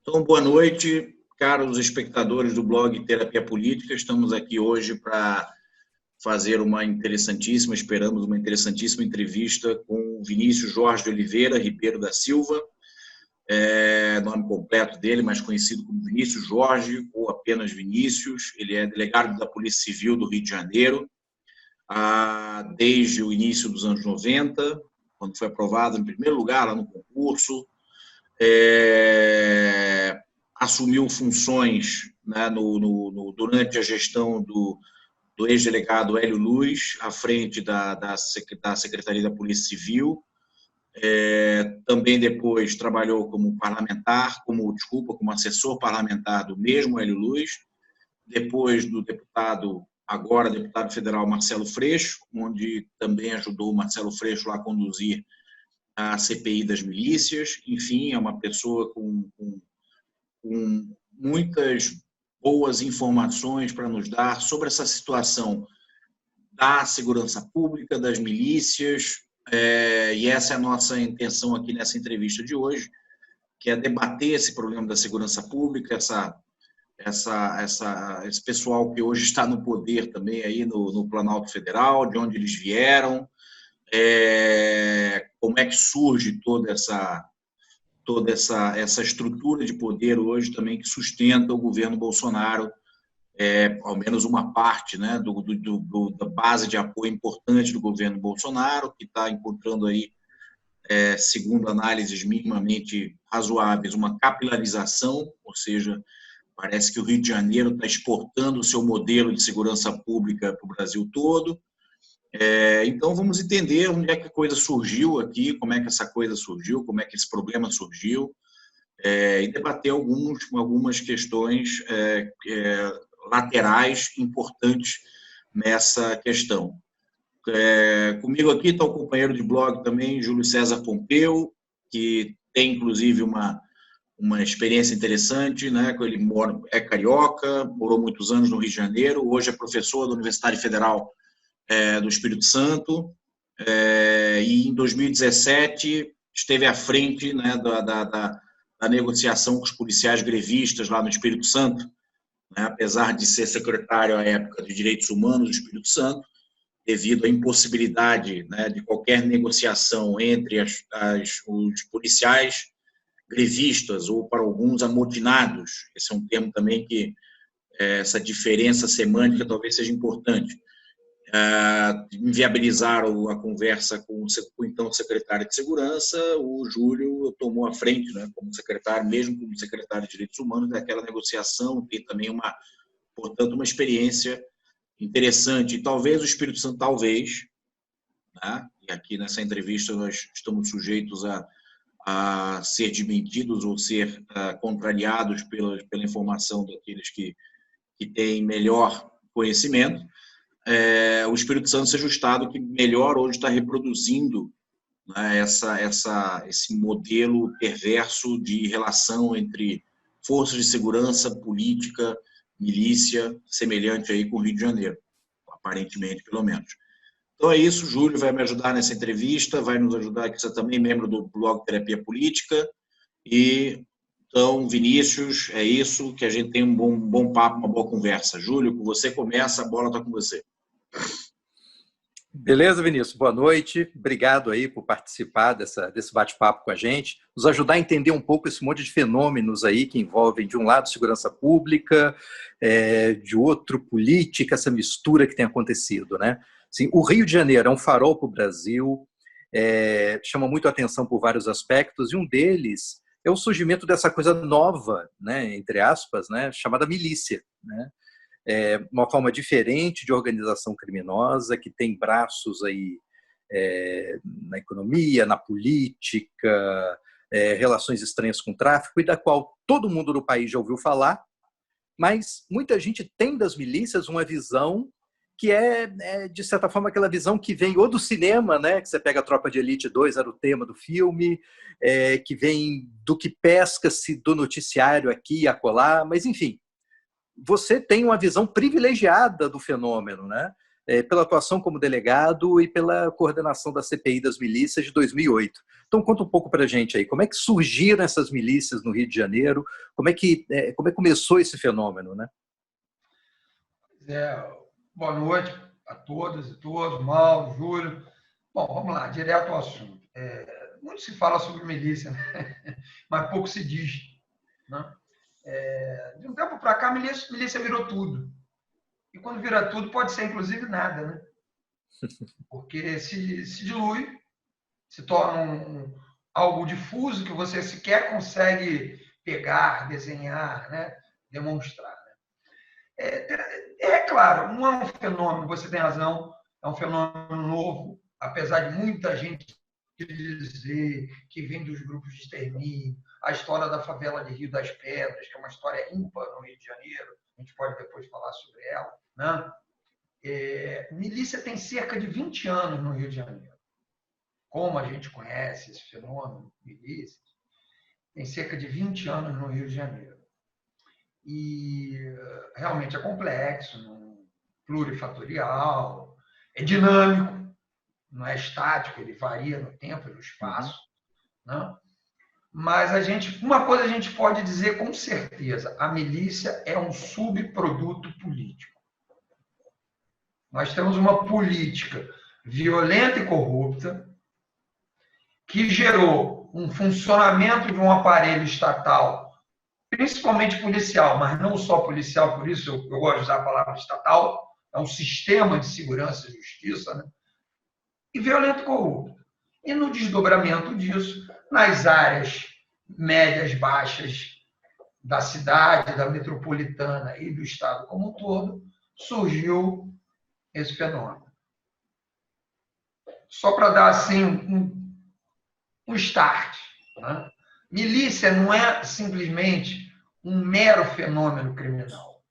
Então, boa noite, caros espectadores do blog Terapia Política. Estamos aqui hoje para fazer uma interessantíssima, esperamos uma interessantíssima entrevista com Vinícius Jorge de Oliveira Ribeiro da Silva, nome completo dele, mais conhecido como Vinícius Jorge, ou apenas Vinícius. Ele é delegado da Polícia Civil do Rio de Janeiro, desde o início dos anos 90, quando foi aprovado em primeiro lugar lá no concurso. Assumiu funções, né, durante a gestão do ex-delegado Hélio Luz, à frente da Secretaria da Polícia Civil. Também depois trabalhou como parlamentar, como assessor parlamentar do mesmo Hélio Luz, depois do agora deputado federal Marcelo Freixo, onde também ajudou o Marcelo Freixo a conduzir a CPI das milícias. Enfim, é uma pessoa com muitas boas informações para nos dar sobre essa situação da segurança pública, das milícias, e essa é a nossa intenção aqui nessa entrevista de hoje, que é debater esse problema da segurança pública, esse pessoal que hoje está no poder também aí no Planalto Federal, de onde eles vieram, como é que surge toda essa estrutura de poder hoje também que sustenta o governo Bolsonaro, ao menos uma parte, né, da base de apoio importante do governo Bolsonaro, que está encontrando aí, segundo análises minimamente razoáveis, uma capilarização, ou seja, parece que o Rio de Janeiro está exportando o seu modelo de segurança pública para o Brasil todo. Então, vamos entender onde é que a coisa surgiu aqui, como é que essa coisa surgiu, como é que esse problema surgiu, e debater algumas questões laterais importantes nessa questão. Comigo aqui está o companheiro de blog também, Júlio César Pompeu, que tem, inclusive, uma experiência interessante, né? Ele é carioca, morou muitos anos no Rio de Janeiro, hoje é professor da Universidade Federal do Espírito Santo, e em 2017 esteve à frente, né, da negociação com os policiais grevistas lá no Espírito Santo, né, apesar de ser secretário à época de Direitos Humanos do Espírito Santo, devido à impossibilidade, né, de qualquer negociação entre os policiais grevistas, ou para alguns amotinados. Esse é um termo também que essa diferença semântica talvez seja importante. Inviabilizaram a conversa com o então secretário de Segurança. O Júlio tomou a frente, né, como secretário, mesmo como secretário de Direitos Humanos, daquela negociação. Tem também, portanto, uma experiência interessante. E talvez o Espírito Santo, né, e aqui nessa entrevista nós estamos sujeitos a ser desmentidos ou ser contrariados pela informação daqueles que têm melhor conhecimento, o Espírito Santo seja o estado que melhor hoje está reproduzindo, né, esse modelo perverso de relação entre forças de segurança, política, milícia, semelhante aí com o Rio de Janeiro, aparentemente, pelo menos. Então é isso, Júlio vai me ajudar nessa entrevista, vai nos ajudar, que você é também membro do blog Terapia Política, e então, Vinícius, é isso, que a gente tem um bom papo, uma boa conversa. Júlio, com você começa, a bola está com você. Beleza, Vinícius? Boa noite. Obrigado aí por participar desse bate-papo com a gente, nos ajudar a entender um pouco esse monte de fenômenos aí que envolvem, de um lado, segurança pública, de outro, política, essa mistura que tem acontecido, né? Assim, o Rio de Janeiro é um farol para o Brasil, chama muito a atenção por vários aspectos, e um deles é o surgimento dessa coisa nova, né, entre aspas, né, chamada milícia, né? Uma forma diferente de organização criminosa que tem braços aí na economia, na política, relações estranhas com o tráfico, e da qual todo mundo no país já ouviu falar, mas muita gente tem das milícias uma visão que de certa forma, aquela visão que vem ou do cinema, né, que você pega a Tropa de Elite 2, era o tema do filme, que vem do que pesca-se do noticiário aqui e acolá, mas enfim, você tem uma visão privilegiada do fenômeno, né? pela atuação como delegado e pela coordenação da CPI das milícias de 2008. Então, conta um pouco para a gente aí, como é que surgiram essas milícias no Rio de Janeiro, como é que começou esse fenômeno, né? Boa noite a todas e todos, Mauro, Júlio. Bom, vamos lá, direto ao assunto. Muito se fala sobre milícia, né? Mas pouco se diz. Né? De um tempo para cá, a milícia virou tudo. E quando vira tudo, pode ser inclusive nada, né? Porque se dilui, se torna algo difuso que você sequer consegue pegar, desenhar, né? Demonstrar. Claro, não é um fenômeno, você tem razão, é um fenômeno novo, apesar de muita gente dizer que vem dos grupos de extermínio, a história da favela de Rio das Pedras, que é uma história ímpar no Rio de Janeiro, a gente pode depois falar sobre ela. Né? Milícia tem cerca de 20 anos no Rio de Janeiro. Como a gente conhece esse fenômeno, milícia, tem cerca de 20 anos no Rio de Janeiro. E realmente é complexo, plurifatorial, é dinâmico, não é estático, ele varia no tempo e no espaço. Né? Mas uma coisa a gente pode dizer com certeza, a milícia é um subproduto político. Nós temos uma política violenta e corrupta que gerou um funcionamento de um aparelho estatal, principalmente policial, mas não só policial, por isso eu gosto de usar a palavra estatal, é um sistema de segurança e justiça, né? E violento e corrupto. E no desdobramento disso, nas áreas médias, baixas da cidade, da metropolitana e do estado como um todo, surgiu esse fenômeno. Só para dar assim um start. Né? Milícia não é simplesmente um mero fenômeno criminal.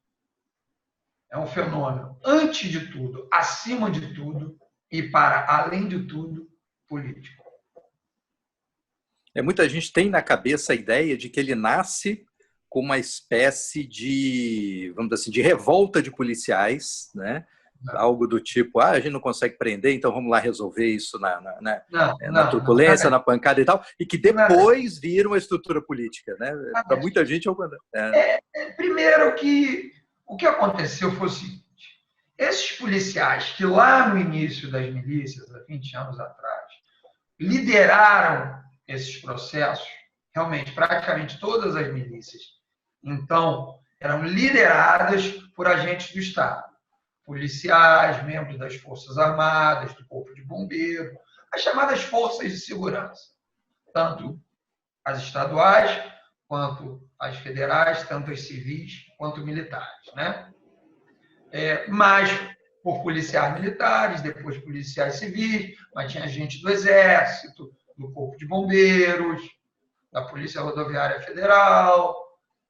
É um fenômeno, antes de tudo, acima de tudo e para além de tudo, político. Muita gente tem na cabeça a ideia de que ele nasce com uma espécie de, vamos dizer assim, de revolta de policiais, né? Algo do tipo, a gente não consegue prender, então vamos lá resolver isso na truculência, na pancada e tal, e que depois vira uma estrutura política, né? Para muita gente primeiro que o que aconteceu foi o seguinte: esses policiais que lá no início das milícias, há 20 anos atrás, lideraram esses processos, realmente praticamente todas as milícias, então, eram lideradas por agentes do Estado. Policiais, membros das Forças Armadas, do Corpo de Bombeiros, as chamadas forças de segurança, tanto as estaduais, quanto as federais, tanto as civis, quanto militares. Né? Mas por policiais militares, depois policiais civis, mas tinha gente do Exército, do Corpo de Bombeiros, da Polícia Rodoviária Federal,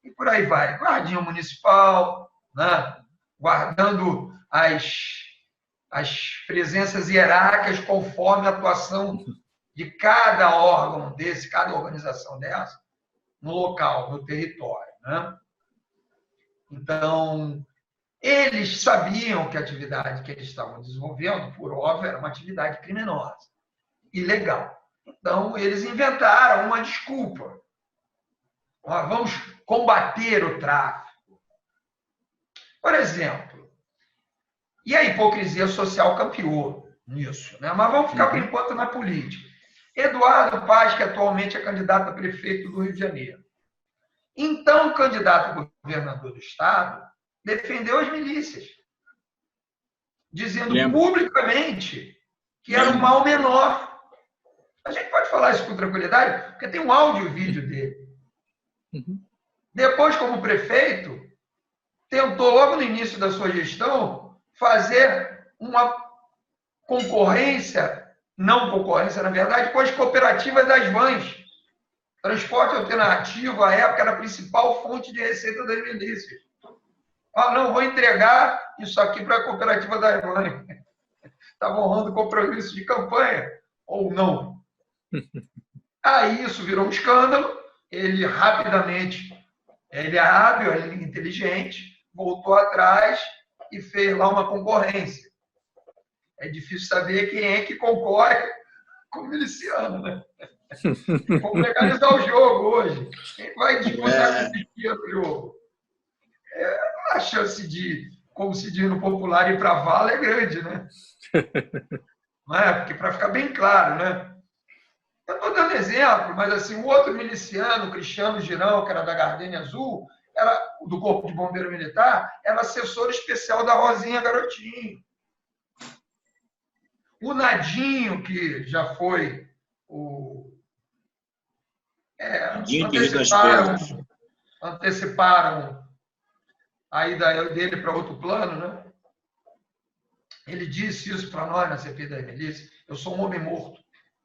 e por aí vai. Guardinha Municipal, né? Guardando as presenças hierárquicas conforme a atuação de cada órgão desse, cada organização dessa, no local, no território. Né? Então, eles sabiam que a atividade que eles estavam desenvolvendo, por óbvio, era uma atividade criminosa, ilegal. Então, eles inventaram uma desculpa. Vamos combater o tráfico. Por exemplo, e a hipocrisia social campeou nisso, né? Mas vamos ficar por enquanto na política. Eduardo Paz, que atualmente é candidato a prefeito do Rio de Janeiro. Então, candidato a governador do estado, defendeu as milícias, dizendo publicamente que era um mal menor. A gente pode falar isso com tranquilidade, porque tem um áudio e vídeo dele. Depois, como prefeito, tentou, logo no início da sua gestão, fazer uma concorrência, não concorrência, na verdade, com as cooperativas das vans. Transporte alternativo, à época, era a principal fonte de receita das milícias. Não, vou entregar isso aqui para a cooperativa das vans. Estava honrando o compromisso de campanha, ou não. Aí isso virou um escândalo, ele rapidamente, ele é hábil, ele é inteligente, voltou atrás e fez lá uma concorrência. é difícil saber quem é que concorre com o miliciano, né? Vamos legalizar o jogo hoje. Quem vai disputar com o miliciano no jogo? A chance de, como se diz no popular, ir para a vala é grande, né? Não é? Porque, para ficar bem claro, né? Eu estou dando exemplo, mas assim, o outro miliciano, o Cristiano Girão, que era da Gardenia Azul, era do Corpo de Bombeiro Militar, era assessor especial da Rosinha Garotinho. O Nadinho, que já foi o... anteciparam a ida dele para outro plano, né? Ele disse isso para nós na CPI da milícia: eu sou um homem morto.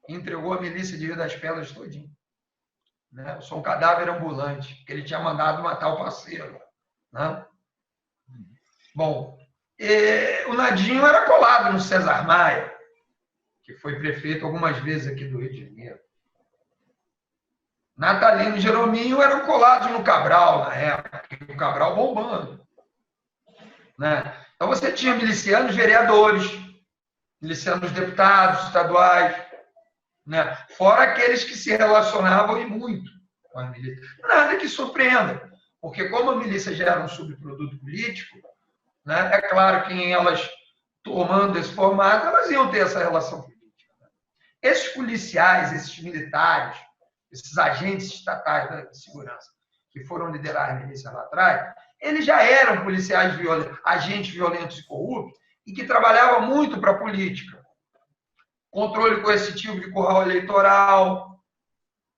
E entregou a milícia de Rio das Pedras todinho. Né? Eu sou um cadáver ambulante, que ele tinha mandado matar o parceiro. Né? Bom, o Nadinho era colado no César Maia, que foi prefeito algumas vezes aqui do Rio de Janeiro. Natalino e Jerominho eram colados no Cabral, na época, o Cabral bombando. Né? Então você tinha milicianos vereadores, milicianos deputados estaduais, né? Fora aqueles que se relacionavam e muito com a milícia. Nada que surpreenda, porque como a milícia já era um subproduto político, né? É claro que em elas tomando esse formato, elas iam ter essa relação política. Né? Esses policiais, esses militares, esses agentes estatais de segurança que foram liderar a milícia lá atrás, eles já eram policiais violentos, agentes violentos e corruptos, e que trabalhavam muito para a política. Controle coercitivo de curral eleitoral,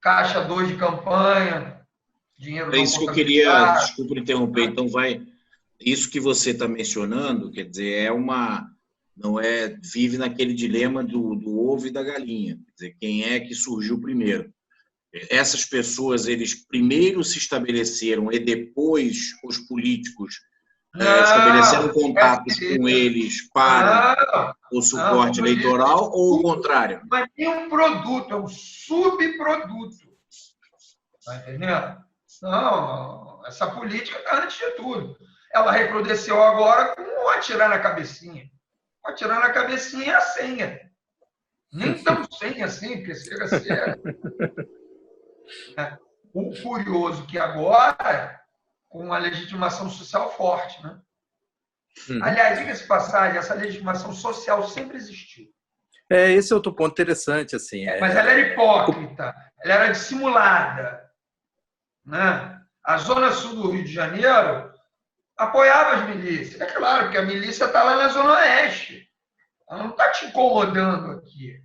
caixa 2 de campanha, dinheiro não isso que eu queria, desculpa interromper, então isso que você está mencionando, quer dizer, vive naquele dilema do ovo e da galinha, quer dizer, quem é que surgiu primeiro? Essas pessoas, eles primeiro se estabeleceram e depois os políticos estabeleceram contatos com eles para o suporte eleitoral, ou o contrário? Mas tem um produto, é um subproduto. Está entendendo? Não, essa política está antes de tudo. Ela recrudesceu agora com o atirar na cabecinha. O atirar na cabecinha é a senha. Nem tão senha assim, porque chega a ser... O curioso que agora, com uma legitimação social forte, né? Aliás, diga-se de passagem, essa legitimação social sempre existiu. Esse é outro ponto interessante, assim. Mas ela era hipócrita, ela era dissimulada. Né? A Zona Sul do Rio de Janeiro apoiava as milícias. É claro que a milícia está lá na Zona Oeste. Ela não está te incomodando aqui.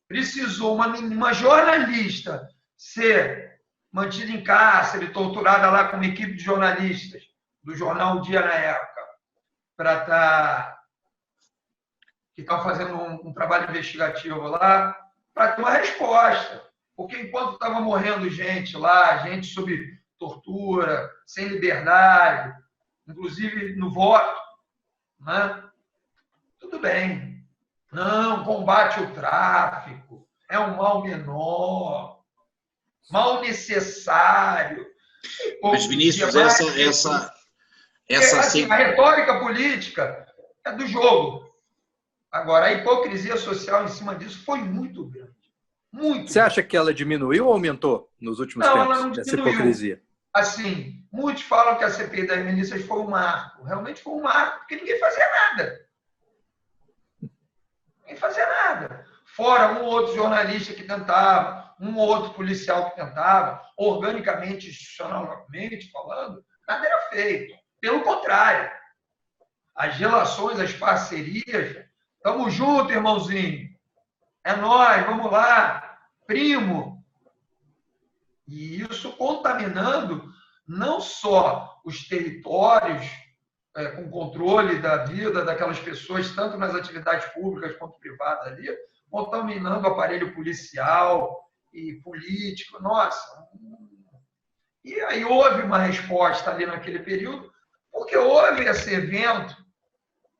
Precisou uma jornalista ser mantida em cárcere, torturada lá com uma equipe de jornalistas do jornal O Dia na época, que estão fazendo um trabalho investigativo lá, para ter uma resposta. Porque enquanto estava morrendo gente lá, gente sob tortura, sem liberdade, inclusive no voto, né? Tudo bem. Não, combate o tráfico, é um mal menor, mal necessário. Mas, Vinícius, a retórica política é do jogo. Agora, a hipocrisia social em cima disso foi muito grande. Muito. Você acha que ela diminuiu ou aumentou nos últimos tempos? Ela não diminuiu. Essa hipocrisia. Assim, muitos falam que a CPI das milícias foi um marco. Realmente foi um marco, porque ninguém fazia nada. Ninguém fazia nada. Fora um ou outro jornalista que tentava, um ou outro policial que tentava, organicamente, institucionalmente falando, nada era feito. Pelo contrário, as relações, as parcerias, estamos juntos, irmãozinho. É nóis, vamos lá, primo. E isso contaminando não só os territórios com controle da vida daquelas pessoas, tanto nas atividades públicas quanto privadas ali, contaminando o aparelho policial e político. Nossa! E aí houve uma resposta ali naquele período, porque houve esse evento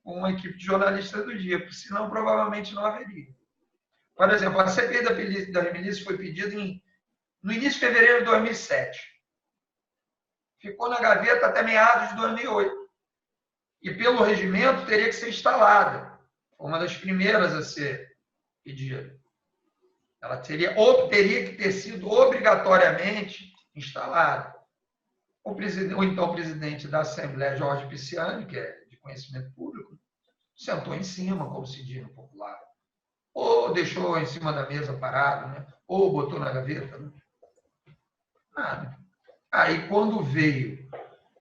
com uma equipe de jornalistas do dia, porque senão provavelmente não haveria. Por exemplo, a CPI das milícias foi pedida no início de fevereiro de 2007. Ficou na gaveta até meados de 2008. E pelo regimento teria que ser instalada. Foi uma das primeiras a ser pedida. Ela teria que ter sido obrigatoriamente instalada. O então presidente da Assembleia, Jorge Pisciani, que é de conhecimento público, sentou em cima, como se diz no popular. Ou deixou em cima da mesa parado, né? Ou botou na gaveta. Né? Nada. Aí, quando veio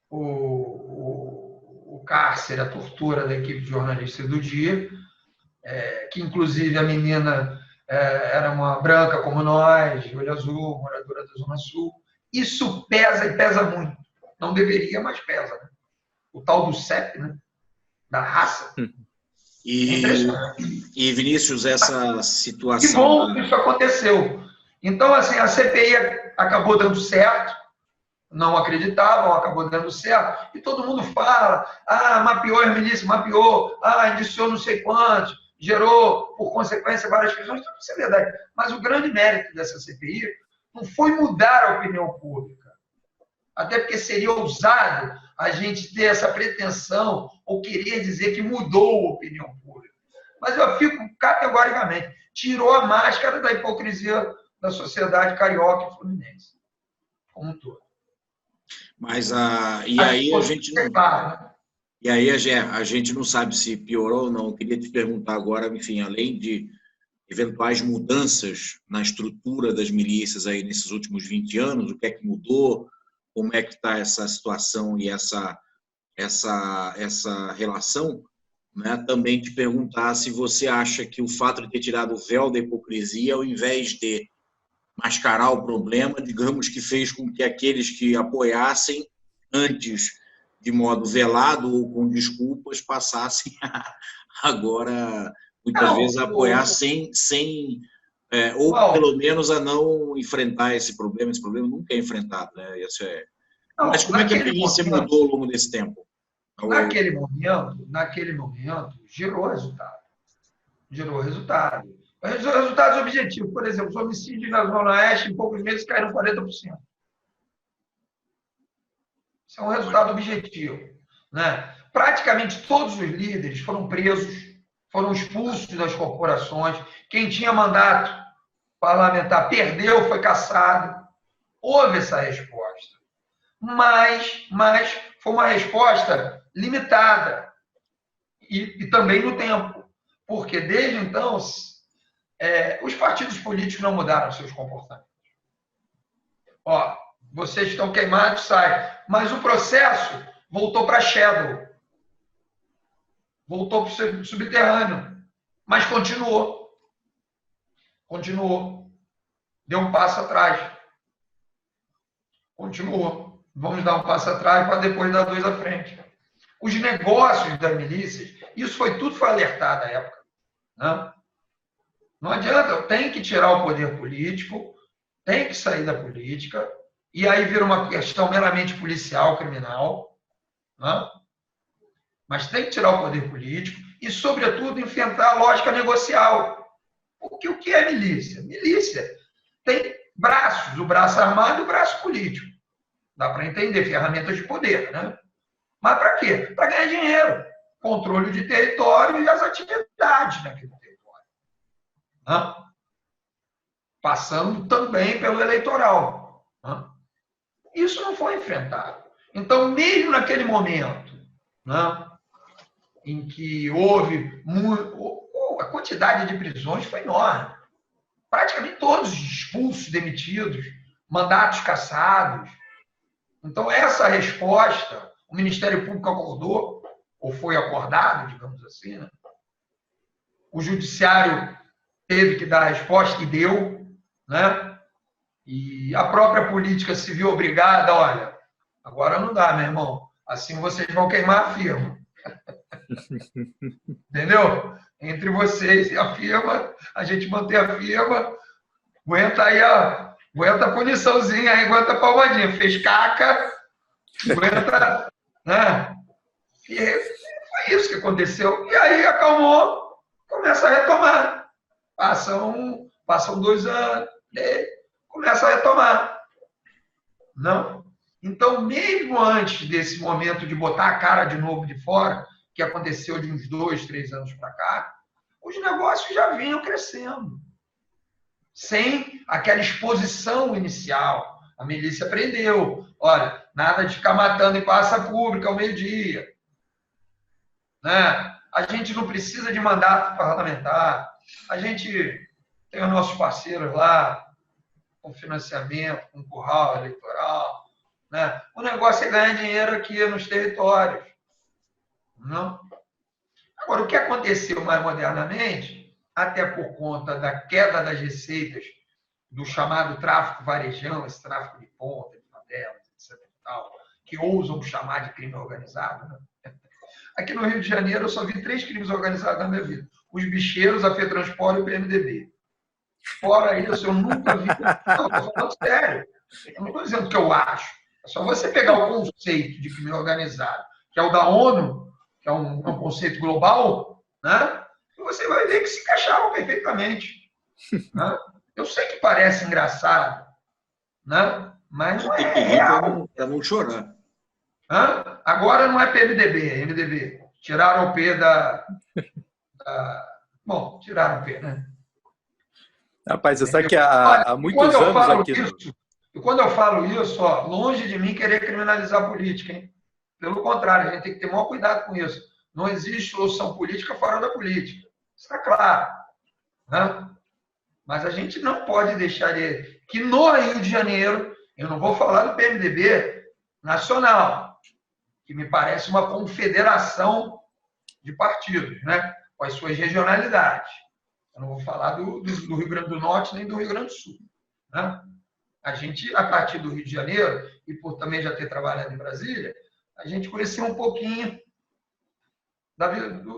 o cárcere, a tortura da equipe de jornalistas do dia, que inclusive a menina era uma branca como nós, de olho azul, moradora da Zona Sul, isso pesa e pesa muito. Não deveria, mas pesa. Né? O tal do CEP, né? Da raça. E, Vinícius, essa situação... Que bom que isso aconteceu. Então, assim, a CPI acabou dando certo, não acreditavam, acabou dando certo, e todo mundo fala, mapeou as milícias, mapeou, indiciou não sei quantos, gerou, por consequência, várias prisões, tudo isso é verdade. Mas o grande mérito dessa CPI não foi mudar a opinião pública, até porque seria ousado a gente ter essa pretensão ou querer dizer que mudou a opinião pública. Mas eu afirmo categoricamente, tirou a máscara da hipocrisia da sociedade carioca e fluminense, como um todo. Mas e aí a gente não... E aí a gente não sabe se piorou ou não. Eu queria te perguntar agora, enfim, além de eventuais mudanças na estrutura das milícias aí nesses últimos 20 anos, o que é que mudou, como é que está essa situação e essa relação, né? Também te perguntar se você acha que o fato de ter tirado o véu da hipocrisia, ao invés de mascarar o problema, digamos que fez com que aqueles que apoiassem antes de modo velado ou com desculpas passassem agora muitas vezes a apoiar ou pelo menos a não enfrentar esse problema. Esse problema nunca é enfrentado, né? Isso é... Mas como é que a milícia mudou ao longo desse tempo? Naquele momento, gerou resultado. Resultados objetivos. Por exemplo, os homicídios na Zona Oeste, em poucos meses, caíram 40%. Isso é um resultado objetivo. Né? Praticamente todos os líderes foram presos, foram expulsos das corporações. Quem tinha mandato parlamentar perdeu, foi cassado. Houve essa resposta. Mas foi uma resposta limitada e também no tempo. Porque, desde então, os partidos políticos não mudaram seus comportamentos. Vocês estão queimados, sai. Mas o processo voltou para shadow. Voltou para o subterrâneo. Mas continuou. Deu um passo atrás. Continuou. Vamos dar um passo atrás para depois dar 2 à frente. Os negócios das milícias, isso tudo foi alertado à época. Não adianta, tem que tirar o poder político, tem que sair da política, e aí vira uma questão meramente policial, criminal, mas tem que tirar o poder político e, sobretudo, enfrentar a lógica negocial. Porque o que é milícia? Milícia tem braços, o braço armado e o braço político. Dá para entender, ferramentas de poder, né? Mas para quê? Para ganhar dinheiro, controle de território e as atividades naquele território. Passando também pelo eleitoral. Isso não foi enfrentado. Então, mesmo naquele momento em que houve a quantidade de prisões foi enorme. Praticamente todos expulsos, demitidos, mandatos cassados. Então, essa resposta, o Ministério Público acordou, ou foi acordado, digamos assim, né? O Judiciário teve que dar a resposta e deu, né? E a própria política se viu obrigada, olha, agora não dá, meu irmão, assim vocês vão queimar a firma. Entendeu? Entre vocês e a firma, a gente mantém a firma, aguenta aí, aguenta a puniçãozinha, aí, aguenta a palmadinha, fez caca, aguenta, né? E foi isso que aconteceu. E aí acalmou, começa a retomar. Passam 2 anos, começa a retomar. Não? Então, mesmo antes desse momento de botar a cara de novo de fora, que aconteceu de uns 2, 3 anos para cá, os negócios já vinham crescendo, sem aquela exposição inicial. A milícia prendeu. Olha, nada de ficar matando em praça pública ao meio-dia. Né? A gente não precisa de mandato parlamentar. A gente tem os nossos parceiros lá, com financiamento, com curral eleitoral. Né? O negócio é ganhar dinheiro aqui nos territórios. Não? Agora, o que aconteceu mais modernamente, até por conta da queda das receitas do chamado tráfico varejão, esse tráfico de ponta, de favelas, etc. Tal, que ousam chamar de crime organizado. Né? Aqui no Rio de Janeiro, eu só vi 3 crimes organizados na minha vida. Os bicheiros, a FETransport e o PMDB. Fora isso, eu nunca vi... Não, estou falando sério. Eu não estou dizendo o que eu acho. É só você pegar o conceito de crime organizado, que é o da ONU, que é um conceito global, né? E você vai ver que se encaixavam perfeitamente. Né? Eu sei que parece engraçado, né? Mas não é real. Para não chorar. Hã? Agora não é PMDB, é MDB. Tiraram o P da... Bom, tiraram o P, né? Rapaz, você sabe que há muitos anos aqui... E quando eu falo isso, ó, longe de mim querer criminalizar a política, hein? Pelo contrário, a gente tem que ter maior cuidado com isso. Não existe solução política fora da política. Isso está claro. Né? Mas a gente não pode deixar que no Rio de Janeiro, eu não vou falar do PMDB nacional, que me parece uma confederação de partidos, né? Com as suas regionalidades. Eu não vou falar do Rio Grande do Norte nem do Rio Grande do Sul. Né? A gente, a partir do Rio de Janeiro, e por também já ter trabalhado em Brasília, a gente conhecia um pouquinho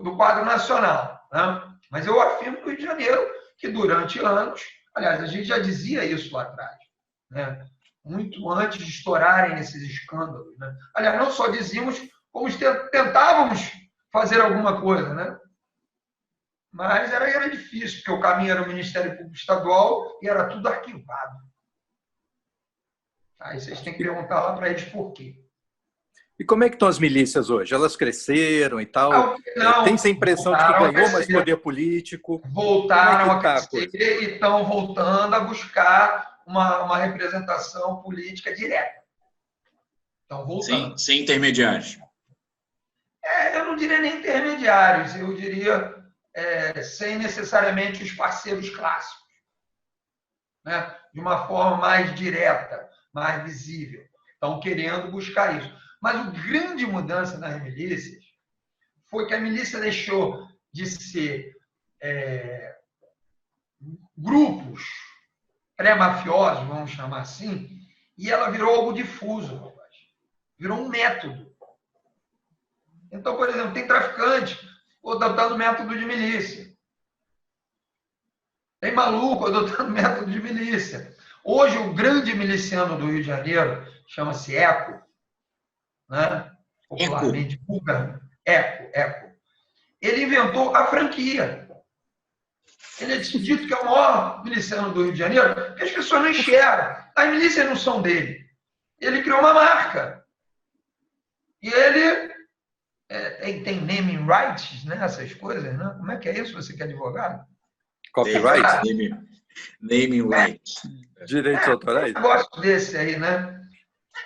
do quadro nacional. Né? Mas eu afirmo que o Rio de Janeiro, que durante anos, aliás, a gente já dizia isso lá atrás, né? Muito antes de estourarem esses escândalos. Né? Aliás, não só dizíamos, como tentávamos fazer alguma coisa, né? Mas era difícil, porque o caminho era o Ministério Público Estadual e era tudo arquivado. Aí vocês têm que perguntar lá para eles por quê. E como é que estão as milícias hoje? Elas cresceram e tal? Não, tem essa impressão de que ganhou mais poder político? Voltaram a crescer e estão voltando a buscar uma representação política direta. Estão voltando. Sem intermediários. Eu não diria nem intermediários, eu diria sem necessariamente os parceiros clássicos. Né? De uma forma mais direta, mais visível. Estão querendo buscar isso. Mas a grande mudança nas milícias foi que a milícia deixou de ser grupos pré-mafiosos, vamos chamar assim, e ela virou algo difuso. Virou um método. Então, por exemplo, tem traficante adotando método de milícia. Tem maluco adotando método de milícia. Hoje, o grande miliciano do Rio de Janeiro, chama-se Eco, né? Popularmente, Eco. Ele inventou a franquia. Ele é dito que é o maior miliciano do Rio de Janeiro, porque as pessoas não enxergam. As milícias não são dele. Ele criou uma marca. E ele tem naming rights, né? Essas coisas, né? Como é que é isso, você que é advogado? Copyright? Naming rights. Direitos autorais? Um negócio desse aí, né?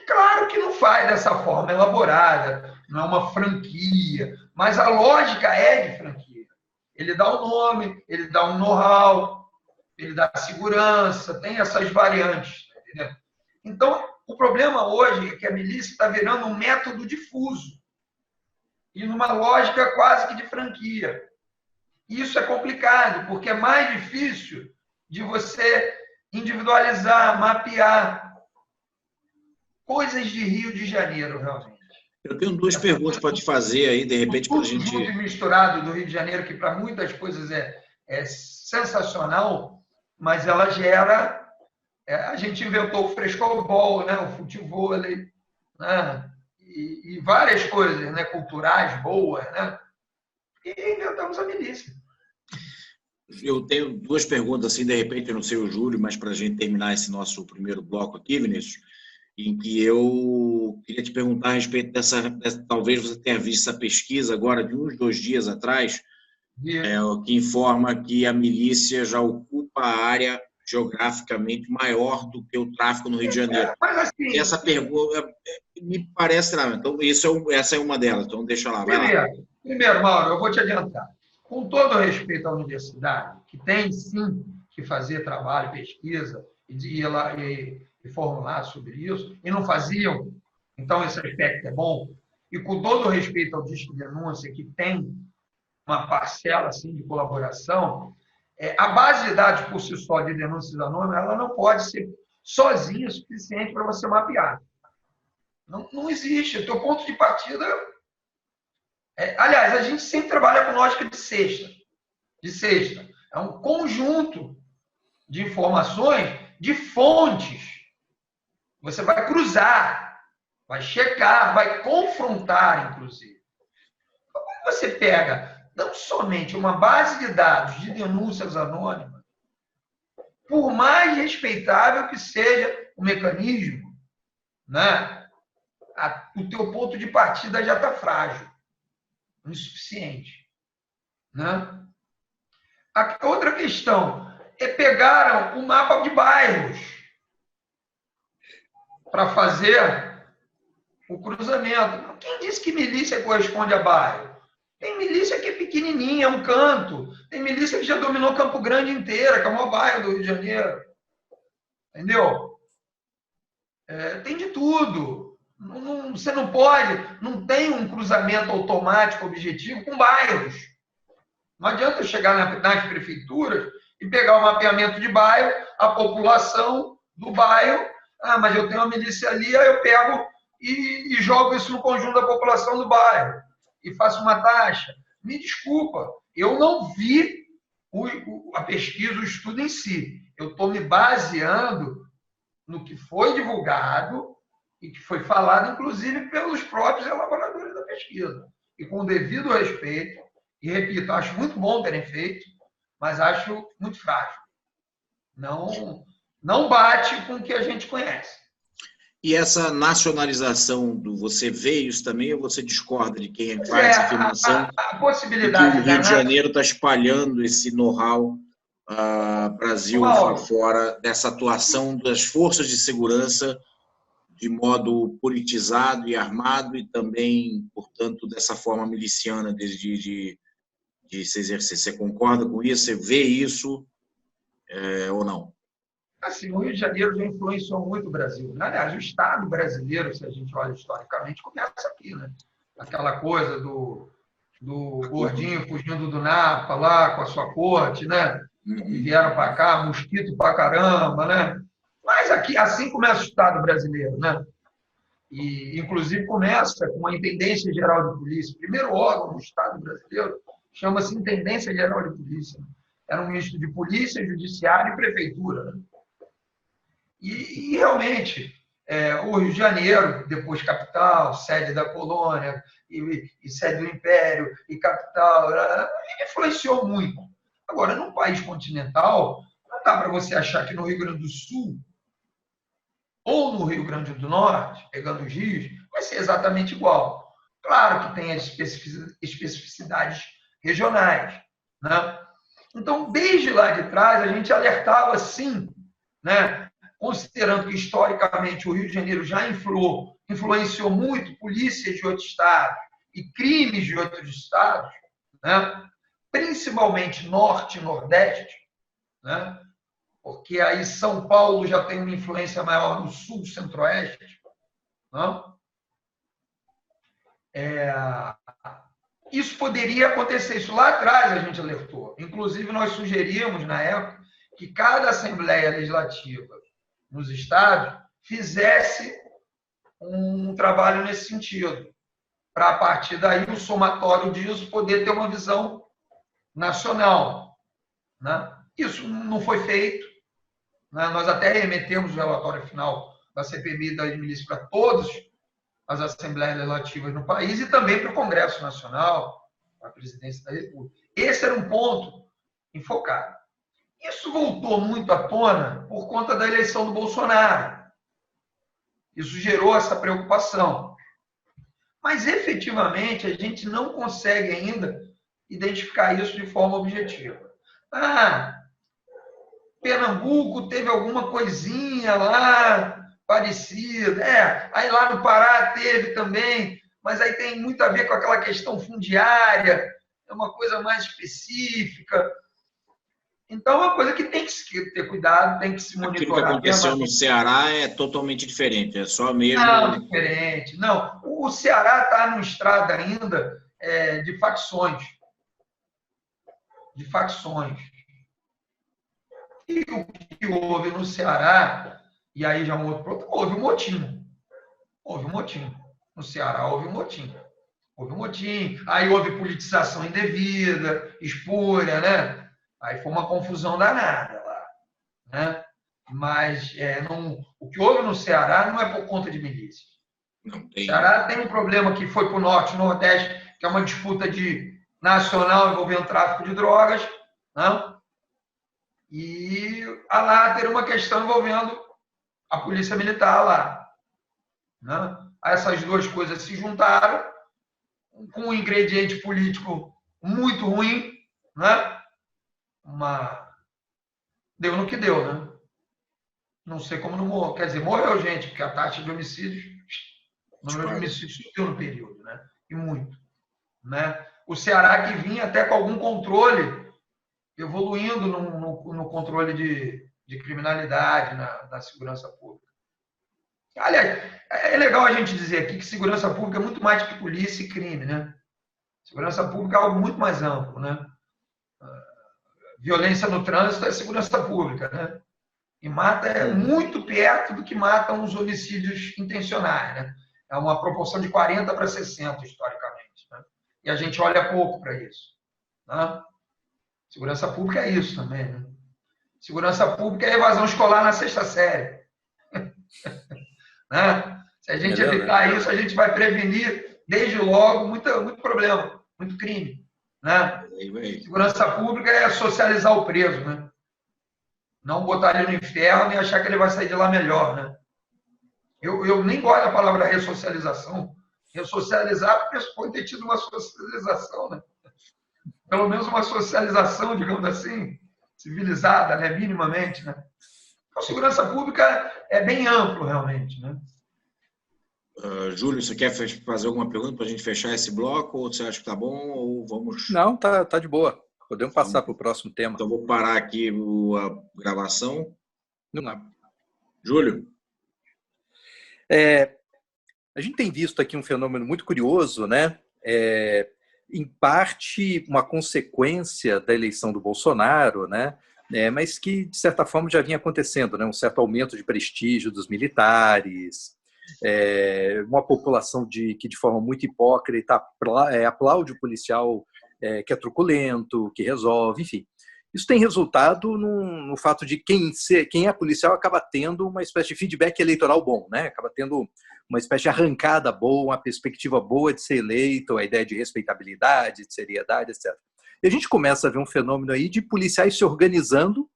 Claro que não faz dessa forma elaborada, não é uma franquia, mas a lógica é de franquia. Ele dá um nome, ele dá um know-how, ele dá segurança, tem essas variantes. Tá entendendo? Então, o problema hoje é que a milícia está virando um método difuso e numa lógica quase que de franquia. Isso é complicado, porque é mais difícil de você individualizar, mapear coisas de Rio de Janeiro, realmente. Eu tenho 2 perguntas para te fazer aí, de repente, para a gente... Tudo misturado do Rio de Janeiro, que para muitas coisas é sensacional, mas ela gera... a gente inventou o frescobol, né? O futevôlei, né? E várias coisas, né? Culturais boas, né? E inventamos a milícia. Eu tenho 2 perguntas, assim, de repente, eu não sei o Júlio, mas para a gente terminar esse nosso primeiro bloco aqui, Vinícius, em que eu queria te perguntar a respeito dessa talvez você tenha visto essa pesquisa agora de uns 2 dias atrás, o que informa que a milícia já ocupa a área geograficamente maior do que o tráfico no Rio de Janeiro. Mas, assim, Essa pergunta me parece... Então, essa é uma delas, então deixa lá. Primeiro, Mauro, eu vou te adiantar. Com todo respeito à universidade, que tem, sim, que fazer trabalho, pesquisa, e ir lá e formular sobre isso, e não faziam, então esse aspecto é bom. E com todo respeito ao disco de denúncia, que tem uma parcela assim, de colaboração, a base de dados por si só de denúncias anônimas, ela não pode ser sozinha o suficiente para você mapear. Não existe. O teu ponto de partida... aliás, a gente sempre trabalha com lógica de cesta. É um conjunto de informações, de fontes. Você vai cruzar, vai checar, vai confrontar, inclusive. Quando você pega não somente uma base de dados de denúncias anônimas, por mais respeitável que seja o mecanismo, né, o teu ponto de partida já está frágil, insuficiente. Né? A outra questão é pegaram o mapa de bairros para fazer o cruzamento. Quem disse que milícia corresponde a bairro? Tem milícia que é pequenininha, é um canto. Tem milícia que já dominou Campo Grande inteira, que é o maior bairro do Rio de Janeiro. Entendeu? Tem de tudo. Você não pode, não tem um cruzamento automático objetivo com bairros. Não adianta eu chegar nas prefeituras e pegar o mapeamento de bairro, a população do bairro. Mas eu tenho uma milícia ali, aí eu pego e jogo isso no conjunto da população do bairro e faço uma taxa. Me desculpa, eu não vi a pesquisa, o estudo em si. Eu estou me baseando no que foi divulgado e que foi falado, inclusive, pelos próprios elaboradores da pesquisa. E com o devido respeito, e repito, acho muito bom terem feito, mas acho muito frágil. Não bate com o que a gente conhece. E essa nacionalização você vê isso também ou você discorda de quem faz essa afirmação? A possibilidade de que o Rio de Janeiro está espalhando esse know-how Brasil fora dessa atuação das forças de segurança de modo politizado e armado e também, portanto, dessa forma miliciana de se exercer. Você concorda com isso? Você vê isso ou não? Assim, o Rio de Janeiro já influenciou muito o Brasil. Aliás, o Estado brasileiro, se a gente olha historicamente, começa aqui, né? Aquela coisa do gordinho fugindo do Napa lá com a sua corte, né? E vieram para cá, mosquito para caramba, né? Mas aqui, assim começa o Estado brasileiro, né? E, inclusive, começa com a Intendência Geral de Polícia. O primeiro órgão do Estado brasileiro chama-se Intendência Geral de Polícia. Era um misto de polícia, judiciário e prefeitura, né? E realmente, o Rio de Janeiro, depois capital, sede da colônia, e sede do Império, e capital, influenciou muito. Agora, num país continental, não dá para você achar que no Rio Grande do Sul ou no Rio Grande do Norte, pegando os rios, vai ser exatamente igual. Claro que tem as especificidades regionais, né? Então, desde lá de trás, a gente alertava, sim, né? Considerando que, historicamente, o Rio de Janeiro já influenciou muito polícias de outros estados e crimes de outros estados, né? Principalmente Norte e Nordeste, né? Porque aí São Paulo já tem uma influência maior no Sul, Centro-Oeste. Né? Isso poderia acontecer, isso lá atrás a gente alertou. Inclusive, nós sugerimos, na época, que cada Assembleia Legislativa nos estados fizesse um trabalho nesse sentido, para, a partir daí, o somatório disso poder ter uma visão nacional. Né? Isso não foi feito. Né? Nós até remetemos o relatório final da CPMI e da milícia para todas as Assembleias Legislativas no país e também para o Congresso Nacional, para a Presidência da República. Esse era um ponto enfocado. Isso voltou muito à tona por conta da eleição do Bolsonaro. Isso gerou essa preocupação. Mas, efetivamente, a gente não consegue ainda identificar isso de forma objetiva. Ah, Pernambuco teve alguma coisinha lá parecida. Aí lá no Pará teve também, mas aí tem muito a ver com aquela questão fundiária, é uma coisa mais específica. Então, é uma coisa que tem que ter cuidado, tem que se monitorar. Aquilo que aconteceu no Ceará é totalmente diferente, é só mesmo... Não, diferente. Não, o Ceará está num estrado ainda de facções. De facções. E o que houve no Ceará, e aí já um outro ponto, houve um motim. Houve um motim. No Ceará houve um motim. Houve um motim, aí houve politização indevida, espúria, né? Aí foi uma confusão danada lá, né? Mas o que houve no Ceará não é por conta de milícias. Não tem. O Ceará tem um problema que foi para o Norte e Nordeste, que é uma disputa nacional envolvendo tráfico de drogas, né? E lá ter uma questão envolvendo a polícia militar lá, né? Essas duas coisas se juntaram com um ingrediente político muito ruim, né? Deu no que deu, né? Não sei como não morreu. Quer dizer, morreu gente, porque a taxa de homicídios, o número de homicídios subiu no período, né? E muito, né? O Ceará que vinha até com algum controle, evoluindo no controle de criminalidade, na segurança pública. Aliás, é legal a gente dizer aqui que segurança pública é muito mais do que polícia e crime, né? Segurança pública é algo muito mais amplo, né? Violência no trânsito é segurança pública, né? E mata muito perto do que matam os homicídios intencionais, né? É uma proporção de 40 para 60, historicamente, né? E a gente olha pouco para isso, né? Segurança pública é isso também, né? Segurança pública é evasão escolar na 6ª série. Né? Se a gente evitar isso, a gente vai prevenir, desde logo, muito problema, muito crime, né? Segurança pública é socializar o preso, né? Não botar ele no inferno e achar que ele vai sair de lá melhor, né? Eu nem gosto da palavra ressocialização. Ressocializar pressupõe ter tido uma socialização, né? Pelo menos uma socialização, digamos assim, civilizada, né? Minimamente, né? Então, segurança pública é bem amplo, realmente, né? Júlio, você quer fazer alguma pergunta para a gente fechar esse bloco? Ou você acha que está bom? Ou vamos... Não, tá de boa. Podemos passar para o próximo tema. Então, vou parar aqui a gravação. Não. Júlio? A gente tem visto aqui um fenômeno muito curioso, né? Em parte, uma consequência da eleição do Bolsonaro, né? Mas que, de certa forma, já vinha acontecendo, né? Um certo aumento de prestígio dos militares, uma população que, de forma muito hipócrita, aplaude o policial que é truculento, que resolve, enfim. Isso tem resultado no fato de quem é policial acaba tendo uma espécie de feedback eleitoral bom, né? Acaba tendo uma espécie de arrancada boa, uma perspectiva boa de ser eleito, a ideia de respeitabilidade, de seriedade, etc. E a gente começa a ver um fenômeno aí de policiais se organizando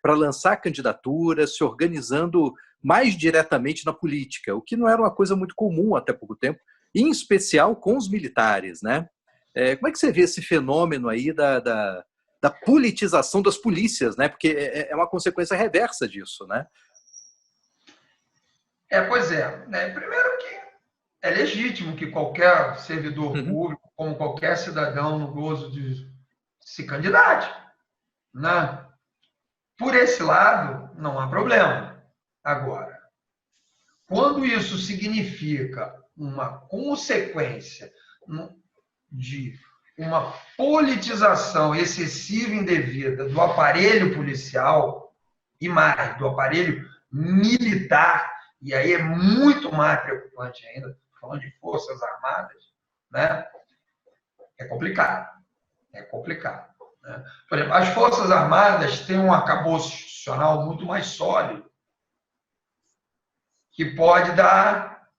para lançar candidaturas, se organizando mais diretamente na política, o que não era uma coisa muito comum até pouco tempo, em especial com os militares, né? Como é que você vê esse fenômeno aí da politização das polícias, né? Porque é uma consequência reversa disso, né? Pois é. Né? Primeiro que é legítimo que qualquer servidor público, como qualquer cidadão no gozo de se candidate, né? Por esse lado, não há problema. Agora, quando isso significa uma consequência de uma politização excessiva e indevida do aparelho policial e mais, do aparelho militar, e aí é muito mais preocupante ainda, falando de forças armadas, né? É complicado. É complicado. Né? Por exemplo, as forças armadas têm um arcabouço institucional muito mais sólido, que pode dar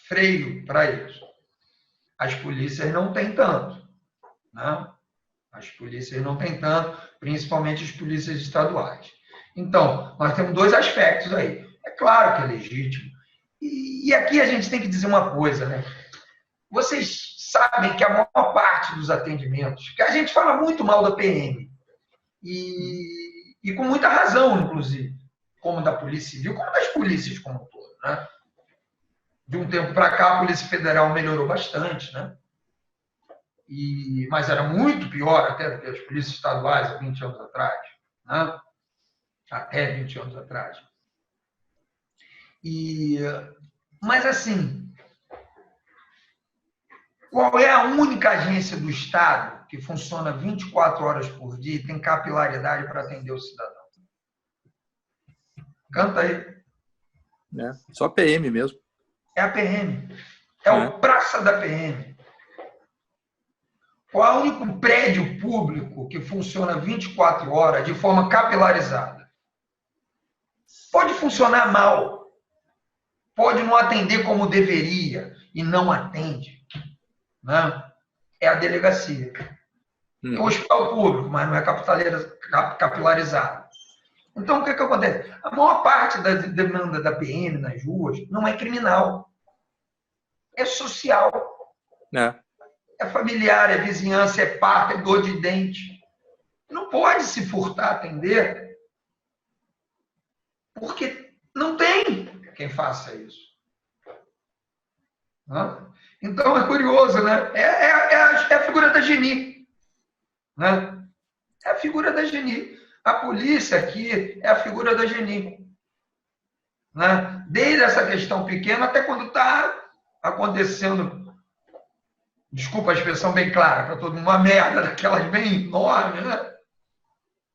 freio para isso. As polícias não têm tanto. Né? As polícias não têm tanto, principalmente as polícias estaduais. Então, nós temos dois aspectos aí. É claro que é legítimo. E aqui a gente tem que dizer uma coisa, né? Vocês sabem que a maior parte dos atendimentos, que a gente fala muito mal da PM, e com muita razão, inclusive, como da Polícia Civil, como das polícias como um todo, né? De um tempo para cá, a Polícia Federal melhorou bastante, né? Mas era muito pior até do que as polícias estaduais há 20 anos atrás, né? Até 20 anos atrás. Mas, assim, qual é a única agência do Estado que funciona 24 horas por dia e tem capilaridade para atender o cidadão? Canta aí. Só PM mesmo. É a PM. É o praça da PM. Qual é o único prédio público que funciona 24 horas de forma capilarizada? Pode funcionar mal. Pode não atender como deveria e não atende. Né? É a delegacia. É o hospital público, mas não é capilarizado. Então, o que acontece? A maior parte da demanda da PM nas ruas não é criminal. É social. É familiar, é vizinhança, é parto, é dor de dente. Não pode se furtar atender, porque não tem quem faça isso. Então, é curioso, né? É a figura da Geni. Né? É a figura da Geni. A polícia aqui é a figura da Geni. Né? Desde essa questão pequena até quando está acontecendo, desculpa a expressão bem clara para todo mundo, uma merda daquelas bem enormes, né?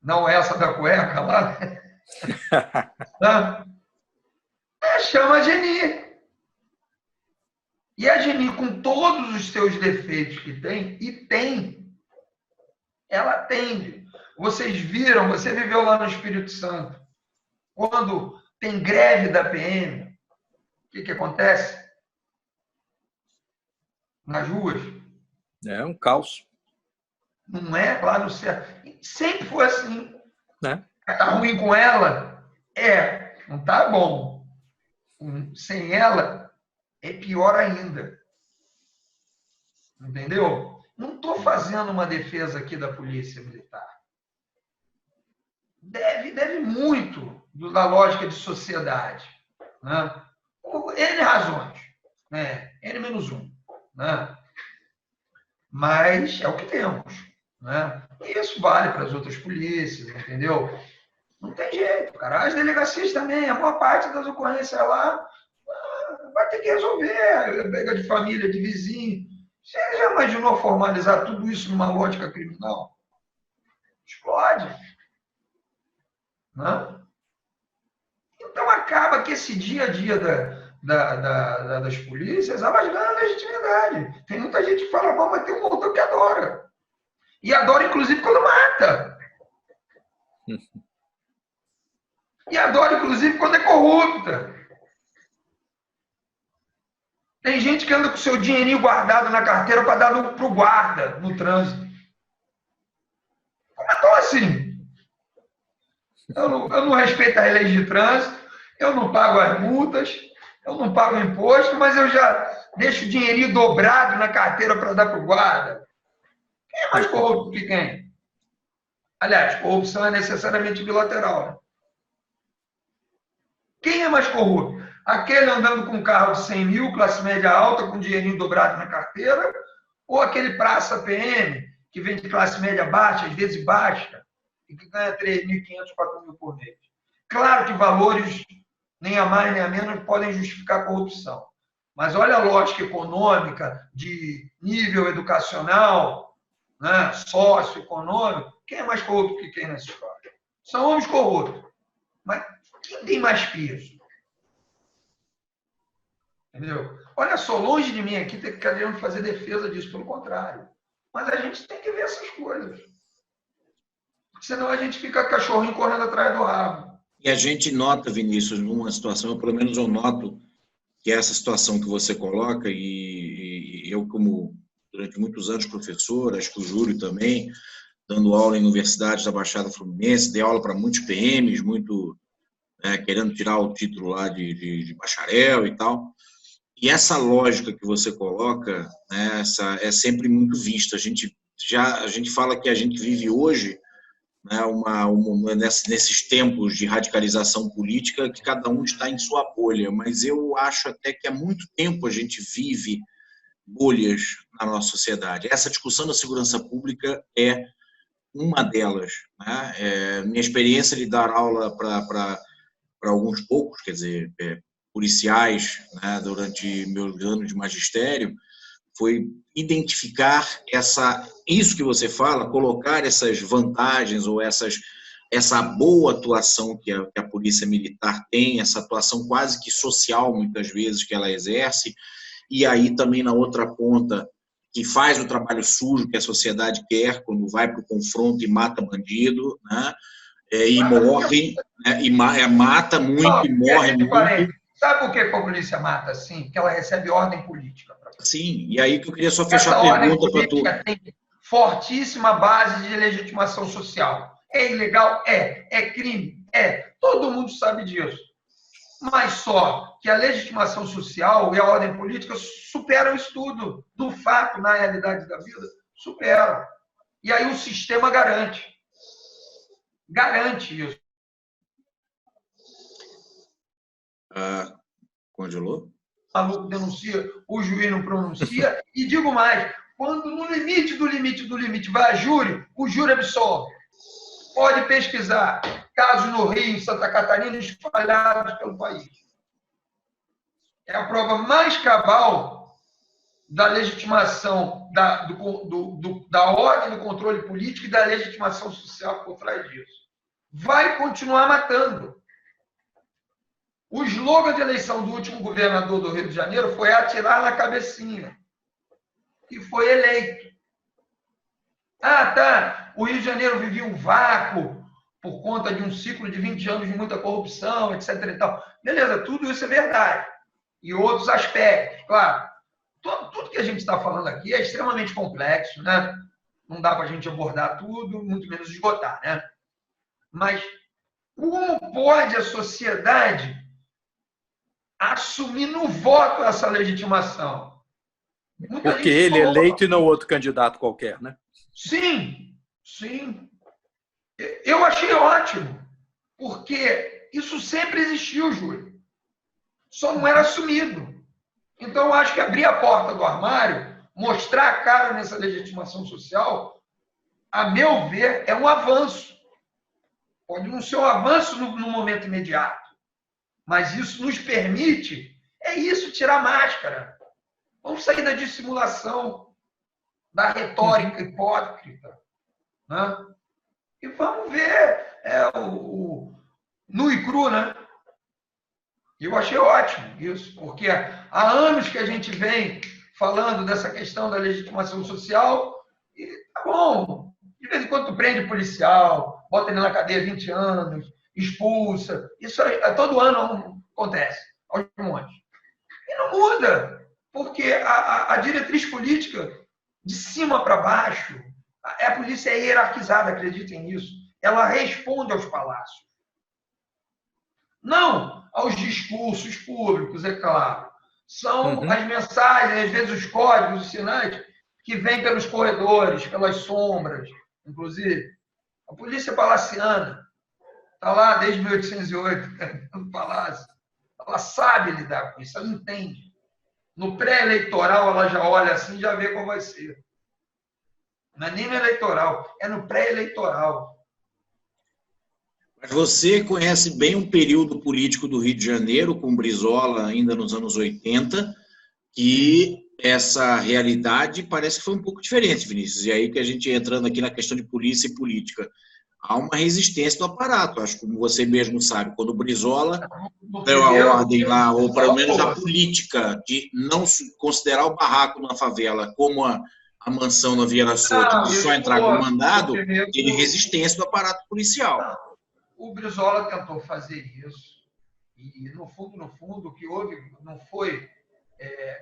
Não essa da cueca lá. Né? Chama a Geni. E a Geni, com todos os seus defeitos que tem, ela atende. Vocês viram, você viveu lá no Espírito Santo, quando tem greve da PM, o que acontece? Nas ruas? É um caos. Não é? Lá no céu. Sempre foi assim. Tá ruim com ela? Não tá bom. Sem ela, é pior ainda. Entendeu? Não estou fazendo uma defesa aqui da Polícia Militar. Deve muito da lógica de sociedade. Né? Por N razões. Né? N-1. Né? Mas é o que temos. Né? E isso vale para as outras polícias, entendeu? Não tem jeito, cara. As delegacias também, a maior parte das ocorrências lá vai ter que resolver. Briga de família, de vizinho. Você já imaginou formalizar tudo isso numa lógica criminal? Explode. Né? Então acaba que esse dia a dia das polícias, elas ganham legitimidade. Tem muita gente que fala mal, mas tem um montão que adora. E adora, inclusive, quando mata. E adora, inclusive, quando é corrupta. Tem gente que anda com o seu dinheirinho guardado na carteira para dar para o guarda no trânsito. Como é tão assim? Eu não respeito as leis de trânsito, eu não pago as multas, eu não pago imposto, mas eu já deixo o dinheirinho dobrado na carteira para dar para o guarda. Quem é mais corrupto que quem? Aliás, corrupção é necessariamente bilateral. Né? Quem é mais corrupto? Aquele andando com um carro de 100 mil, classe média alta, com dinheirinho dobrado na carteira, ou aquele praça PM, que vem de classe média baixa, às vezes baixa, e que ganha 3.500, 4.000 por mês. Claro que valores, nem a mais nem a menos, podem justificar a corrupção. Mas olha a lógica econômica de nível educacional, né, socioeconômico. Quem é mais corrupto que quem nessa história? São homens corruptos. Mas quem tem mais peso? Entendeu? Olha só, longe de mim aqui ter querendo fazer defesa disso, pelo contrário. Mas a gente tem que ver essas coisas. Senão a gente fica cachorrinho correndo atrás do rabo. E a gente nota, Vinícius, numa situação, pelo menos eu noto, que essa situação que você coloca, e eu, como durante muitos anos professor, acho que o Júlio também, dando aula em universidades da Baixada Fluminense, dei aula para muitos PMs, querendo tirar o título lá de bacharel e tal. E essa lógica que você coloca, né, é sempre muito vista. A gente fala que a gente vive hoje, né, nesses tempos de radicalização política, que cada um está em sua bolha, mas eu acho até que há muito tempo a gente vive bolhas na nossa sociedade. Essa discussão da segurança pública é uma delas, né? Minha experiência de dar aula para alguns poucos, quer dizer, policiais, né, durante meus anos de magistério, foi identificar isso que você fala, colocar essas vantagens ou essa boa atuação que a polícia militar tem, essa atuação quase que social, muitas vezes, que ela exerce, e aí também na outra ponta, que faz o trabalho sujo que a sociedade quer, quando vai para o confronto e mata bandido, né? E morre, né? Mata muito e morre muito. Sabe por que a polícia mata assim? Porque ela recebe ordem política. Sim, e aí que eu queria só fechar Essa a pergunta para tu. Tem fortíssima base de legitimação social. É ilegal? É crime? Todo mundo sabe disso. Mas só que a legitimação social e a ordem política superam isso tudo. Do fato, na realidade da vida, superam. E aí o sistema garante. Garante isso. Congelou? O maluco denuncia, o juiz não pronuncia. E digo mais, quando no limite do limite vai a júri, o júri absolve. Pode pesquisar casos no Rio, em Santa Catarina, espalhados pelo país. É a prova mais cabal da legitimação da ordem do controle político e da legitimação social por trás disso. Vai continuar matando. O slogan de eleição do último governador do Rio de Janeiro foi atirar na cabecinha. E foi eleito. Tá. O Rio de Janeiro vivia um vácuo por conta de um ciclo de 20 anos de muita corrupção, etc. E tal. Beleza, tudo isso é verdade. E outros aspectos, claro. Tudo que a gente está falando aqui é extremamente complexo, né? Não dá para a gente abordar tudo, muito menos esgotar, né? Mas como pode a sociedade assumir no voto essa legitimação? Porque ele é eleito e não outro candidato qualquer, né? Sim. Eu achei ótimo, porque isso sempre existiu, Júlio. Só não era assumido. Então, eu acho que abrir a porta do armário, mostrar a cara nessa legitimação social, a meu ver, é um avanço. Pode não ser um avanço no momento imediato, mas isso nos permite, tirar a máscara. Vamos sair da dissimulação, da retórica hipócrita, né? E vamos ver o nu e cru, né? Eu achei ótimo isso, porque há anos que a gente vem falando dessa questão da legitimação social e tá bom, de vez em quando tu prende policial, bota ele na cadeia 20 anos, expulsa, isso todo ano acontece, aos montes. E não muda, porque a diretriz política, de cima para baixo, a polícia é hierarquizada, acreditem nisso, ela responde aos palácios. Não aos discursos públicos, é claro. São as mensagens, às vezes os códigos, os sinais, que vêm pelos corredores, pelas sombras, inclusive. A polícia palaciana está lá desde 1808, no palácio. Ela sabe lidar com isso, ela entende. No pré-eleitoral, ela já olha assim e já vê como vai ser. Não é nem no eleitoral, é no pré-eleitoral. Mas você conhece bem um período político do Rio de Janeiro, com Brizola ainda nos anos 80, que essa realidade parece que foi um pouco diferente, Vinícius. E aí que a gente entrando aqui na questão de polícia e política. Há uma resistência do aparato, acho que como você mesmo sabe, quando o Brizola deu a ordem lá, ou pelo menos a política de não considerar o barraco na favela como a mansão na Vieira Soto, de só entrar com mandado, teve resistência do aparato policial. O Brizola tentou fazer isso, e no fundo, o que houve não foi...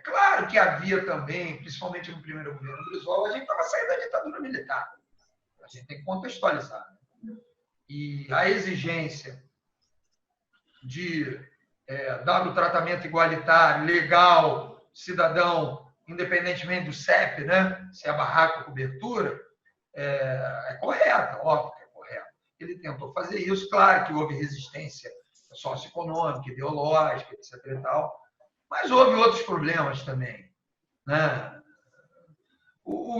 claro que havia também, principalmente no primeiro governo Brizola, a gente estava saindo da ditadura militar. A gente tem que contextualizar. E a exigência de dado o tratamento igualitário, legal, cidadão, independentemente do CEP, né? Se é barraco ou cobertura, é correta, óbvio que é correta. Ele tentou fazer isso, claro que houve resistência socioeconômica, ideológica, etc. e tal, mas houve outros problemas também, né? O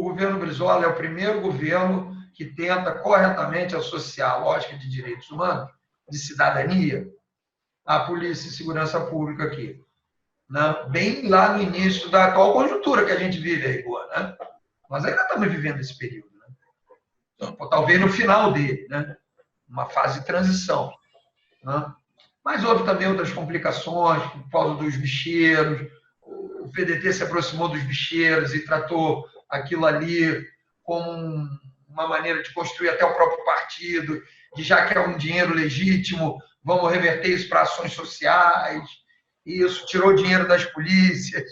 governo Brizola é o primeiro governo que tenta corretamente associar a lógica de direitos humanos, de cidadania, à polícia e segurança pública aqui, né? Bem lá no início da atual conjuntura que a gente vive aí, né? Nós ainda estamos vivendo esse período, né? Então, talvez no final dele, né? Uma fase de transição, né? Mas houve também outras complicações por causa dos bicheiros. O PDT se aproximou dos bicheiros e tratou aquilo ali como uma maneira de construir até o próprio partido, de já que é um dinheiro legítimo, vamos reverter isso para ações sociais. E isso tirou dinheiro das polícias,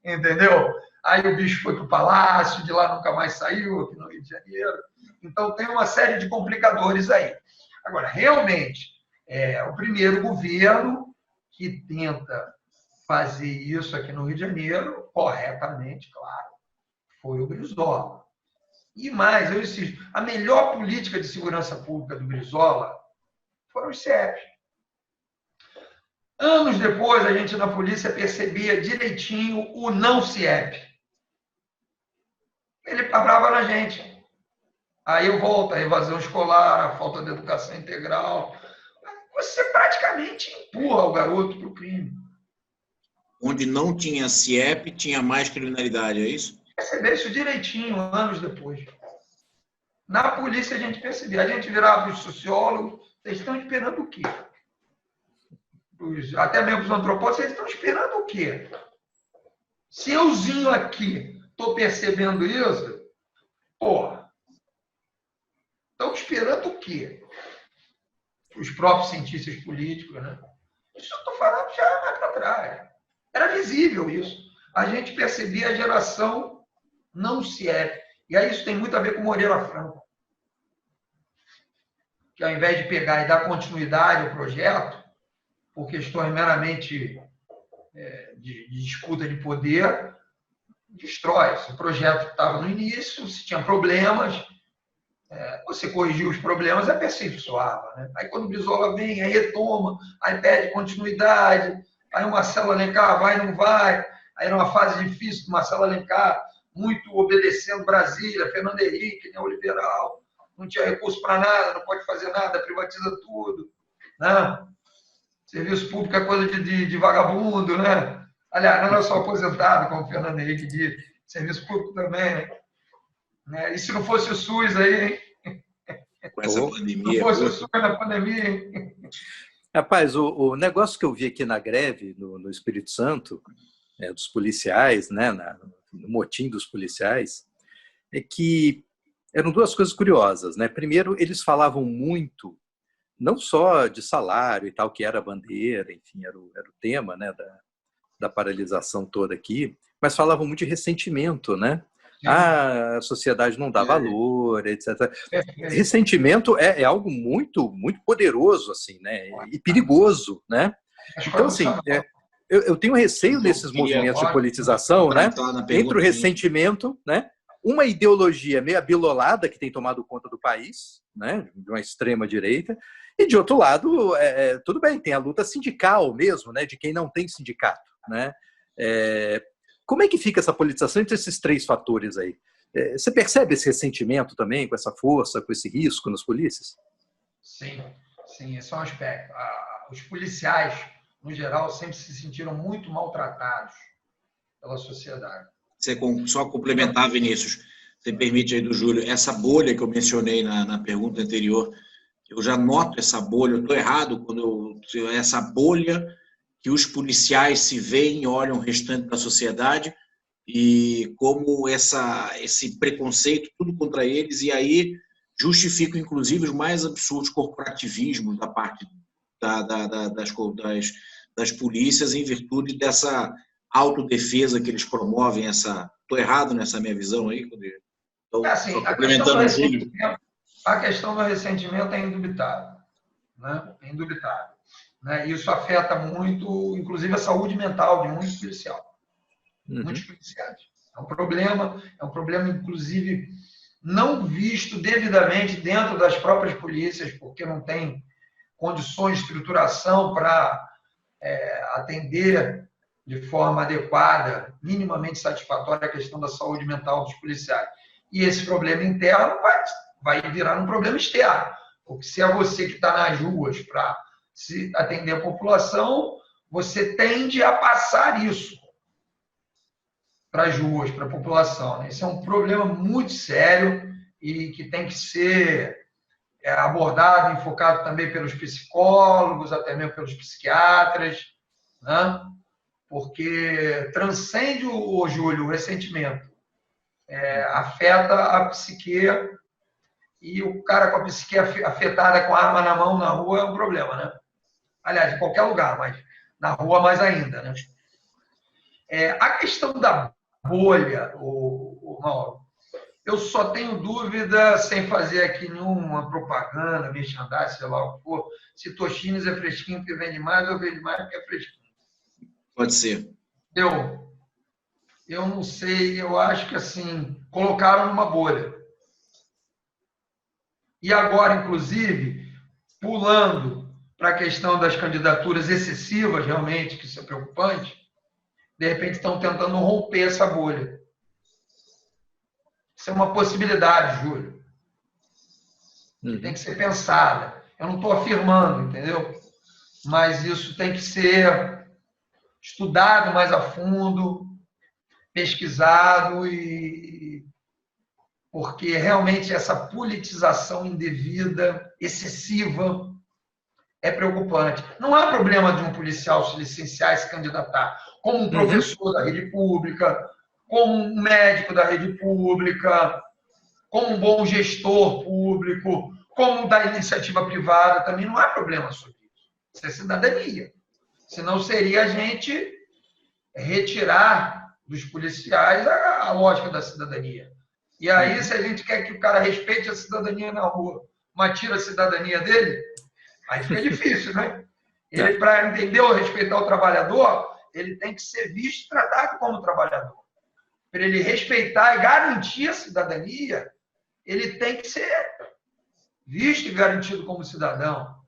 entendeu? Aí o bicho foi para o Palácio, de lá nunca mais saiu, aqui no Rio de Janeiro. Então tem uma série de complicadores aí. Agora, realmente, o primeiro governo que tenta fazer isso aqui no Rio de Janeiro, corretamente, claro, foi o Brizola. E mais, eu insisto, a melhor política de segurança pública do Brizola foram os CIEPs. Anos depois, a gente na polícia percebia direitinho o não CIEP. Ele brava na gente. Aí eu volto, a evasão escolar, a falta de educação integral. Você praticamente empurra o garoto para o crime. Onde não tinha CIEP, tinha mais criminalidade, é isso? Perceber isso direitinho, anos depois. Na polícia a gente percebia. A gente virava para os sociólogos, vocês estão esperando o quê? Até mesmo os antropólogos, vocês estão esperando o quê? Se euzinho aqui estou percebendo isso, porra, estão esperando o quê? Os próprios cientistas políticos, né? Isso eu estou falando já mais para trás. Era visível isso. A gente percebia a geração não CIEP. E aí isso tem muito a ver com Moreira Franco. Que ao invés de pegar e dar continuidade ao projeto, por questões meramente de disputa de poder, destrói. Se o projeto estava no início, se tinha problemas, você corrigiu os problemas, aperfeiçoava, né? Aí quando o Brizola vem, aí retoma, aí pede continuidade, aí o Marcelo Alencar vai, não vai, aí era uma fase difícil do Marcelo Alencar, muito obedecendo Brasília, Fernando Henrique, neoliberal, não tinha recurso para nada, não pode fazer nada, privatiza tudo, né? Serviço público é coisa de vagabundo, né? Aliás, não é só aposentado, como o Fernando Henrique diz, serviço público também, né? E se não fosse o SUS aí, hein? Com essa pandemia. Se não fosse o SUS na pandemia, hein? Rapaz, o negócio que eu vi aqui na greve, no Espírito Santo, dos policiais, né, no motim dos policiais, é que eram duas coisas curiosas, né? Primeiro, eles falavam muito, não só de salário e tal, que era a bandeira, enfim, era o tema, né, da paralisação toda aqui, mas falavam muito de ressentimento, né? A sociedade não dá valor, etc. Ressentimento é algo muito, muito poderoso, assim, né? E perigoso, né? Então, assim, eu tenho receio desses movimentos de politização, né? Entre o ressentimento, né? Uma ideologia meio abilolada que tem tomado conta do país, né? De uma extrema direita, e de outro lado, tudo bem, tem a luta sindical mesmo, né? De quem não tem sindicato, né? Como é que fica essa politização entre esses três fatores aí? Você percebe esse ressentimento também, com essa força, com esse risco nas polícias? Sim, esse é um aspecto. Os policiais, no geral, sempre se sentiram muito maltratados pela sociedade. Só complementar, Vinícius, você permite aí do Júlio, essa bolha que eu mencionei na pergunta anterior, eu já noto essa bolha, eu estou errado quando essa bolha que os policiais se veem e olham o restante da sociedade e como esse preconceito, tudo contra eles, e aí justifica, inclusive, os mais absurdos corporativismos da parte das polícias em virtude dessa autodefesa que eles promovem. Estou errado nessa minha visão aí? Então, assim, complementando o Júlio. A questão do ressentimento é indubitável, né? É indubitável. Né? Isso afeta muito, inclusive, a saúde mental de muitos policiais. Muitos policiais. É um problema, inclusive, não visto devidamente dentro das próprias polícias, porque não tem condições de estruturação para atender de forma adequada, minimamente satisfatória, a questão da saúde mental dos policiais. E esse problema interno vai virar um problema externo, porque se é você que está nas ruas para se atender a população, você tende a passar isso para as ruas, para a população. Né? Esse é um problema muito sério e que tem que ser abordado, enfocado também pelos psicólogos, até mesmo pelos psiquiatras, né? Porque transcende, Júlio, o ressentimento. Afeta a psique, e o cara com a psique afetada com a arma na mão na rua é um problema, né? Aliás, em qualquer lugar, mas na rua mais ainda, né? A questão da bolha, o Mauro, eu só tenho dúvida, sem fazer aqui nenhuma propaganda, merchandising, sei lá o que for, se Tostines é fresquinho porque vende mais ou vende mais porque é fresquinho. Pode ser. Eu não sei, eu acho que assim, colocaram numa bolha. E agora, inclusive, pulando para a questão das candidaturas excessivas, realmente, que isso é preocupante, de repente estão tentando romper essa bolha. Isso é uma possibilidade, Júlio. Que tem que ser pensada. Eu não estou afirmando, entendeu? Mas isso tem que ser estudado mais a fundo, pesquisado, porque realmente essa politização indevida, excessiva, é preocupante. Não há problema de um policial se licenciar e se candidatar como um professor da rede pública, como um médico da rede pública, como um bom gestor público, como da iniciativa privada, também não há problema sobre isso. Isso é cidadania. Senão seria a gente retirar dos policiais a lógica da cidadania. E aí, se a gente quer que o cara respeite a cidadania na rua, mas tira a cidadania dele, aí fica difícil, né? Ele, para entender ou respeitar o trabalhador, ele tem que ser visto e tratado como trabalhador. Para ele respeitar e garantir a cidadania, ele tem que ser visto e garantido como cidadão.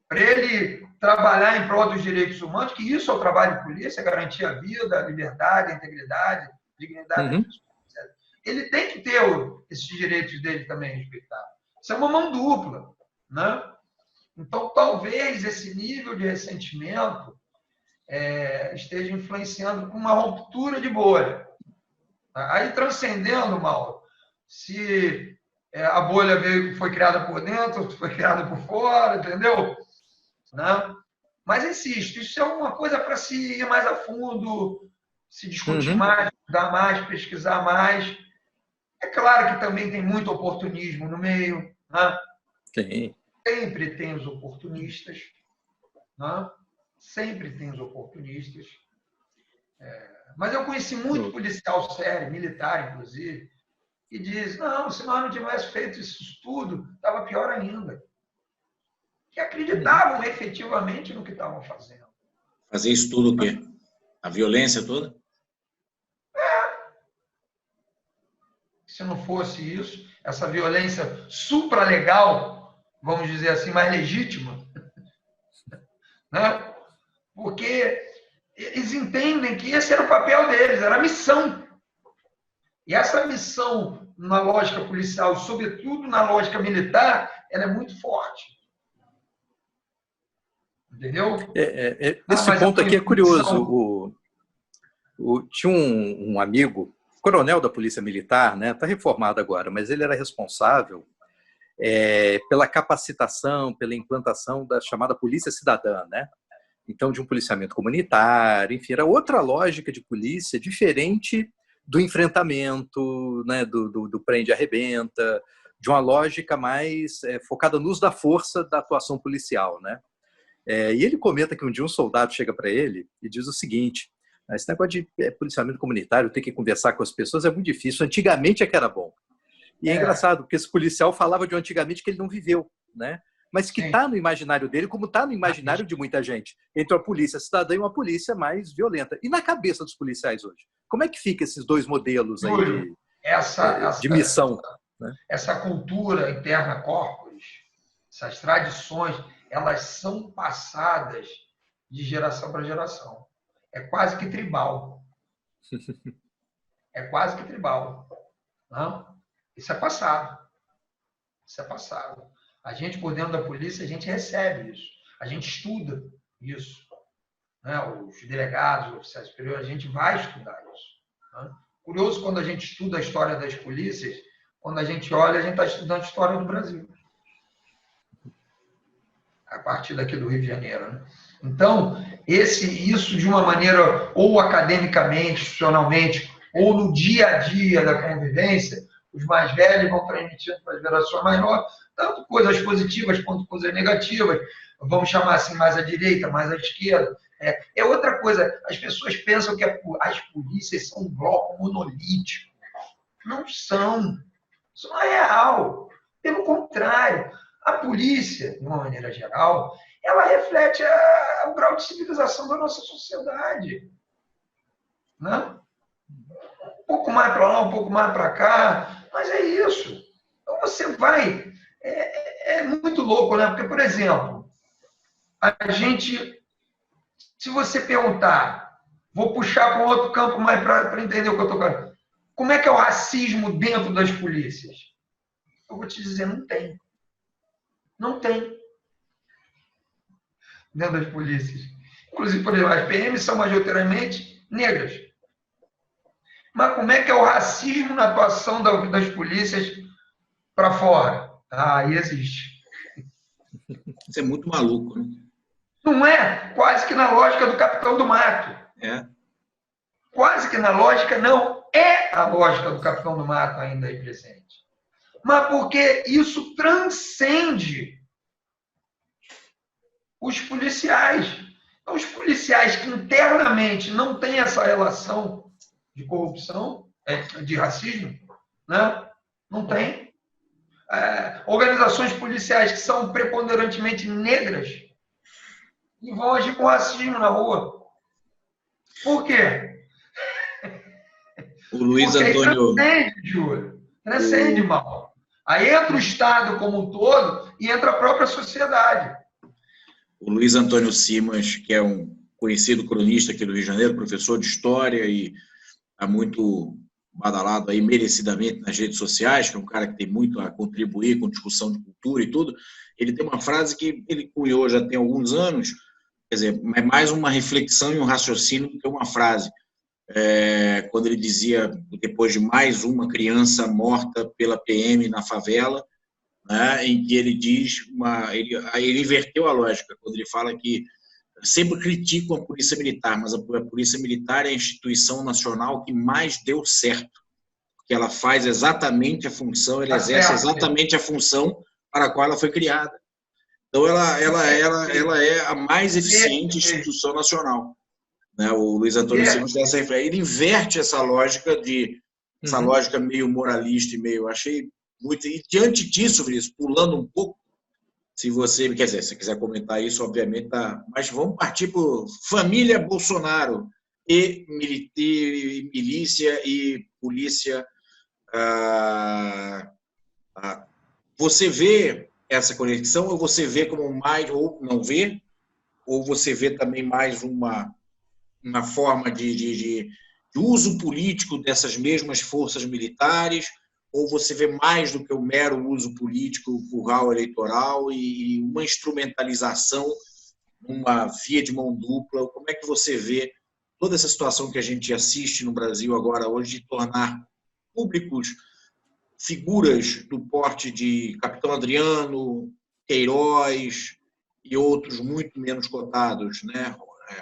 Para ele trabalhar em prol dos direitos humanos, que isso é o trabalho de polícia, garantir a vida, a liberdade, a integridade, a dignidade da pessoa. Ele tem que ter esses direitos dele também respeitados. Isso é uma mão dupla, né? Então, talvez esse nível de ressentimento esteja influenciando com uma ruptura de bolha. Aí, transcendendo, Mauro, se a bolha foi criada por dentro, foi criada por fora, entendeu? Né? Mas, insisto, isso é uma coisa para se ir mais a fundo, se discutir mais, estudar mais, pesquisar mais. É claro que também tem muito oportunismo no meio, né? Sim. Sempre tem os oportunistas, né? Sempre tem os oportunistas. Mas eu conheci muito policial sério, militar, inclusive, que diz, não, se nós não tivéssemos feito isso tudo, estava pior ainda. Que acreditavam efetivamente no que estavam fazendo. Fazer isso tudo o quê? A violência toda? Se não fosse isso, essa violência supralegal, vamos dizer assim, mais legítima, né? Porque eles entendem que esse era o papel deles, era a missão. E essa missão, na lógica policial, sobretudo na lógica militar, ela é muito forte. Entendeu? Esse ponto aqui é curioso. Tinha um amigo, coronel da Polícia Militar, né? Está reformado agora, mas ele era responsável pela capacitação, pela implantação da chamada Polícia Cidadã, né? Então, de um policiamento comunitário, enfim, era outra lógica de polícia, diferente do enfrentamento, né? do prende-arrebenta, de uma lógica mais focada no uso da força da atuação policial, né? E ele comenta que um dia um soldado chega para ele e diz o seguinte: esse negócio de policiamento comunitário, ter que conversar com as pessoas é muito difícil. Antigamente é que era bom. E é engraçado, porque esse policial falava de um antigamente que ele não viveu, né? mas que está no imaginário dele, como está no imaginário de muita gente, entre a polícia cidadã e uma polícia mais violenta. E na cabeça dos policiais hoje? Como é que fica esses dois modelos aí de missão? Essa cultura interna corporis, essas tradições, elas são passadas de geração para geração. É quase que tribal. É quase que tribal. Não? Isso é passado. Isso é passado. A gente, por dentro da polícia, a gente recebe isso. A gente estuda isso. Né? Os delegados, os oficiais superiores, a gente vai estudar isso. Né? Curioso, quando a gente estuda a história das polícias, quando a gente olha, a gente está estudando a história do Brasil. A partir daqui do Rio de Janeiro. Né? Então, isso de uma maneira, ou academicamente, institucionalmente, ou no dia a dia da convivência, os mais velhos vão transmitindo para as gerações mais novas, tanto coisas positivas quanto coisas negativas, vamos chamar assim, mais à direita, mais à esquerda. É outra coisa, as pessoas pensam que as polícias são um bloco monolítico. Não são. Isso não é real. Pelo contrário, a polícia, de uma maneira geral, ela reflete o grau de civilização da nossa sociedade. Né? Um pouco mais para lá, um pouco mais para cá, mas é isso. Então você vai... É muito louco, né? Porque, por exemplo, a gente... Se você perguntar, vou puxar para um outro campo mais para entender o que eu estou falando. Como é que é o racismo dentro das polícias? Eu vou te dizer, não tem. Não tem. Dentro das polícias. Inclusive, por exemplo, as PMs são majoritariamente negras. Mas como é que é o racismo na atuação das polícias para fora? Aí existe. Isso é muito maluco, né? Não é? Quase que na lógica do Capitão do Mato. É. Quase que na lógica, não é a lógica do Capitão do Mato ainda aí presente. Mas porque isso transcende os policiais. Então, os policiais que internamente não têm essa relação de corrupção, de racismo, né? Não tem. Organizações policiais que são preponderantemente negras e vão agir com racismo na rua. Por quê? O Luiz Antônio... Transcende, Júlio. Transcende, mal. Aí entra o Estado como um todo e entra a própria sociedade. O Luiz Antônio Simas, que é um conhecido cronista aqui do Rio de Janeiro, professor de História e está muito badalado aí merecidamente nas redes sociais, que é um cara que tem muito a contribuir com discussão de cultura e tudo. Ele tem uma frase que ele cunhou já tem alguns anos, quer dizer, é mais uma reflexão e um raciocínio do que uma frase. Quando ele dizia, depois de mais uma criança morta pela PM na favela, né, em que ele diz, ele inverteu a lógica, quando ele fala que sempre criticam a Polícia Militar, mas a Polícia Militar é a instituição nacional que mais deu certo, porque ela faz exatamente a função, ela exerce exatamente a função para a qual ela foi criada. Então, ela é a mais eficiente instituição nacional. Né? O Luiz Antônio Simas, ele inverte essa lógica essa lógica meio moralista e meio... Achei muito... E diante disso, Vinícius, pulando um pouco, se você quiser comentar isso, obviamente, tá, mas vamos partir para família Bolsonaro e milícia e polícia. Você vê essa conexão ou você vê como mais, ou não vê, ou você vê também mais uma forma de uso político dessas mesmas forças militares, ou você vê mais do que o mero uso político, curral eleitoral e uma instrumentalização, uma via de mão dupla? Como é que você vê toda essa situação que a gente assiste no Brasil agora hoje de tornar públicos figuras do porte de Capitão Adriano, Queiroz e outros muito menos cotados, né?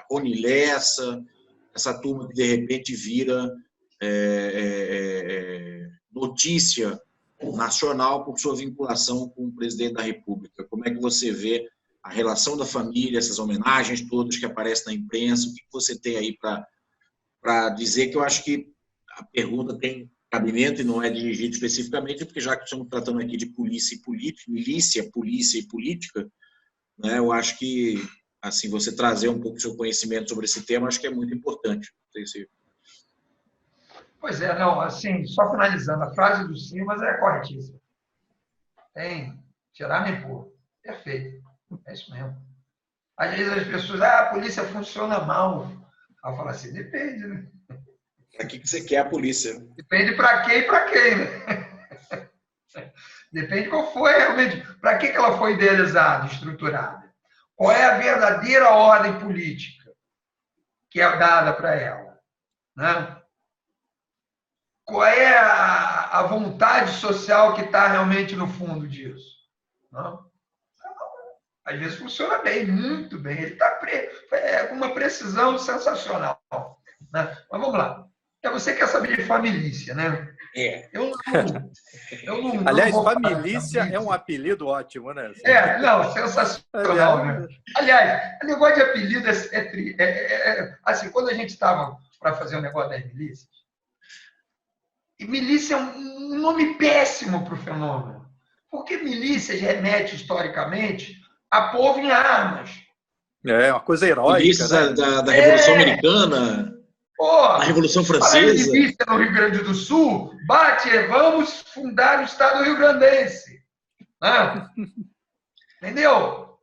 Rony Lessa, essa turma que de repente vira notícia nacional por sua vinculação com o presidente da República. Como é que você vê a relação da família, essas homenagens todas que aparecem na imprensa? O que você tem aí para dizer? Que eu acho que a pergunta tem cabimento e não é dirigido especificamente, porque já que estamos tratando aqui de polícia e política, polícia e política, né, eu acho que assim você trazer um pouco do seu conhecimento sobre esse tema, acho que é muito importante. Não sei se... Pois é, não, assim, só finalizando, a frase do Simas é corretíssima. Tem tirar nem pôr. Perfeito. É isso mesmo. Às vezes as pessoas, a polícia funciona mal. Eu falo assim, depende, né? Para que você quer a polícia? Depende para quê e para quem, né? Depende qual foi realmente, para que ela foi idealizada, estruturada. Qual é a verdadeira ordem política que é dada para ela, né? Qual é a vontade social que está realmente no fundo disso? Não? Às vezes funciona bem, muito bem. Ele está com uma precisão sensacional. Né? Mas vamos lá. Você quer saber de família, né? É. Eu não Aliás, vou família é um apelido ótimo, né? Não, sensacional, né? Aliás, o negócio de apelido assim, quando a gente estava para fazer o negócio das milícias, e milícia é um nome péssimo para o fenômeno, porque milícias remete historicamente a povo em armas. É uma coisa heróica. Milícias, né? da Revolução Americana, a Revolução Francesa. A milícia no Rio Grande do Sul, vamos fundar o Estado rio-grandense. Né? Entendeu?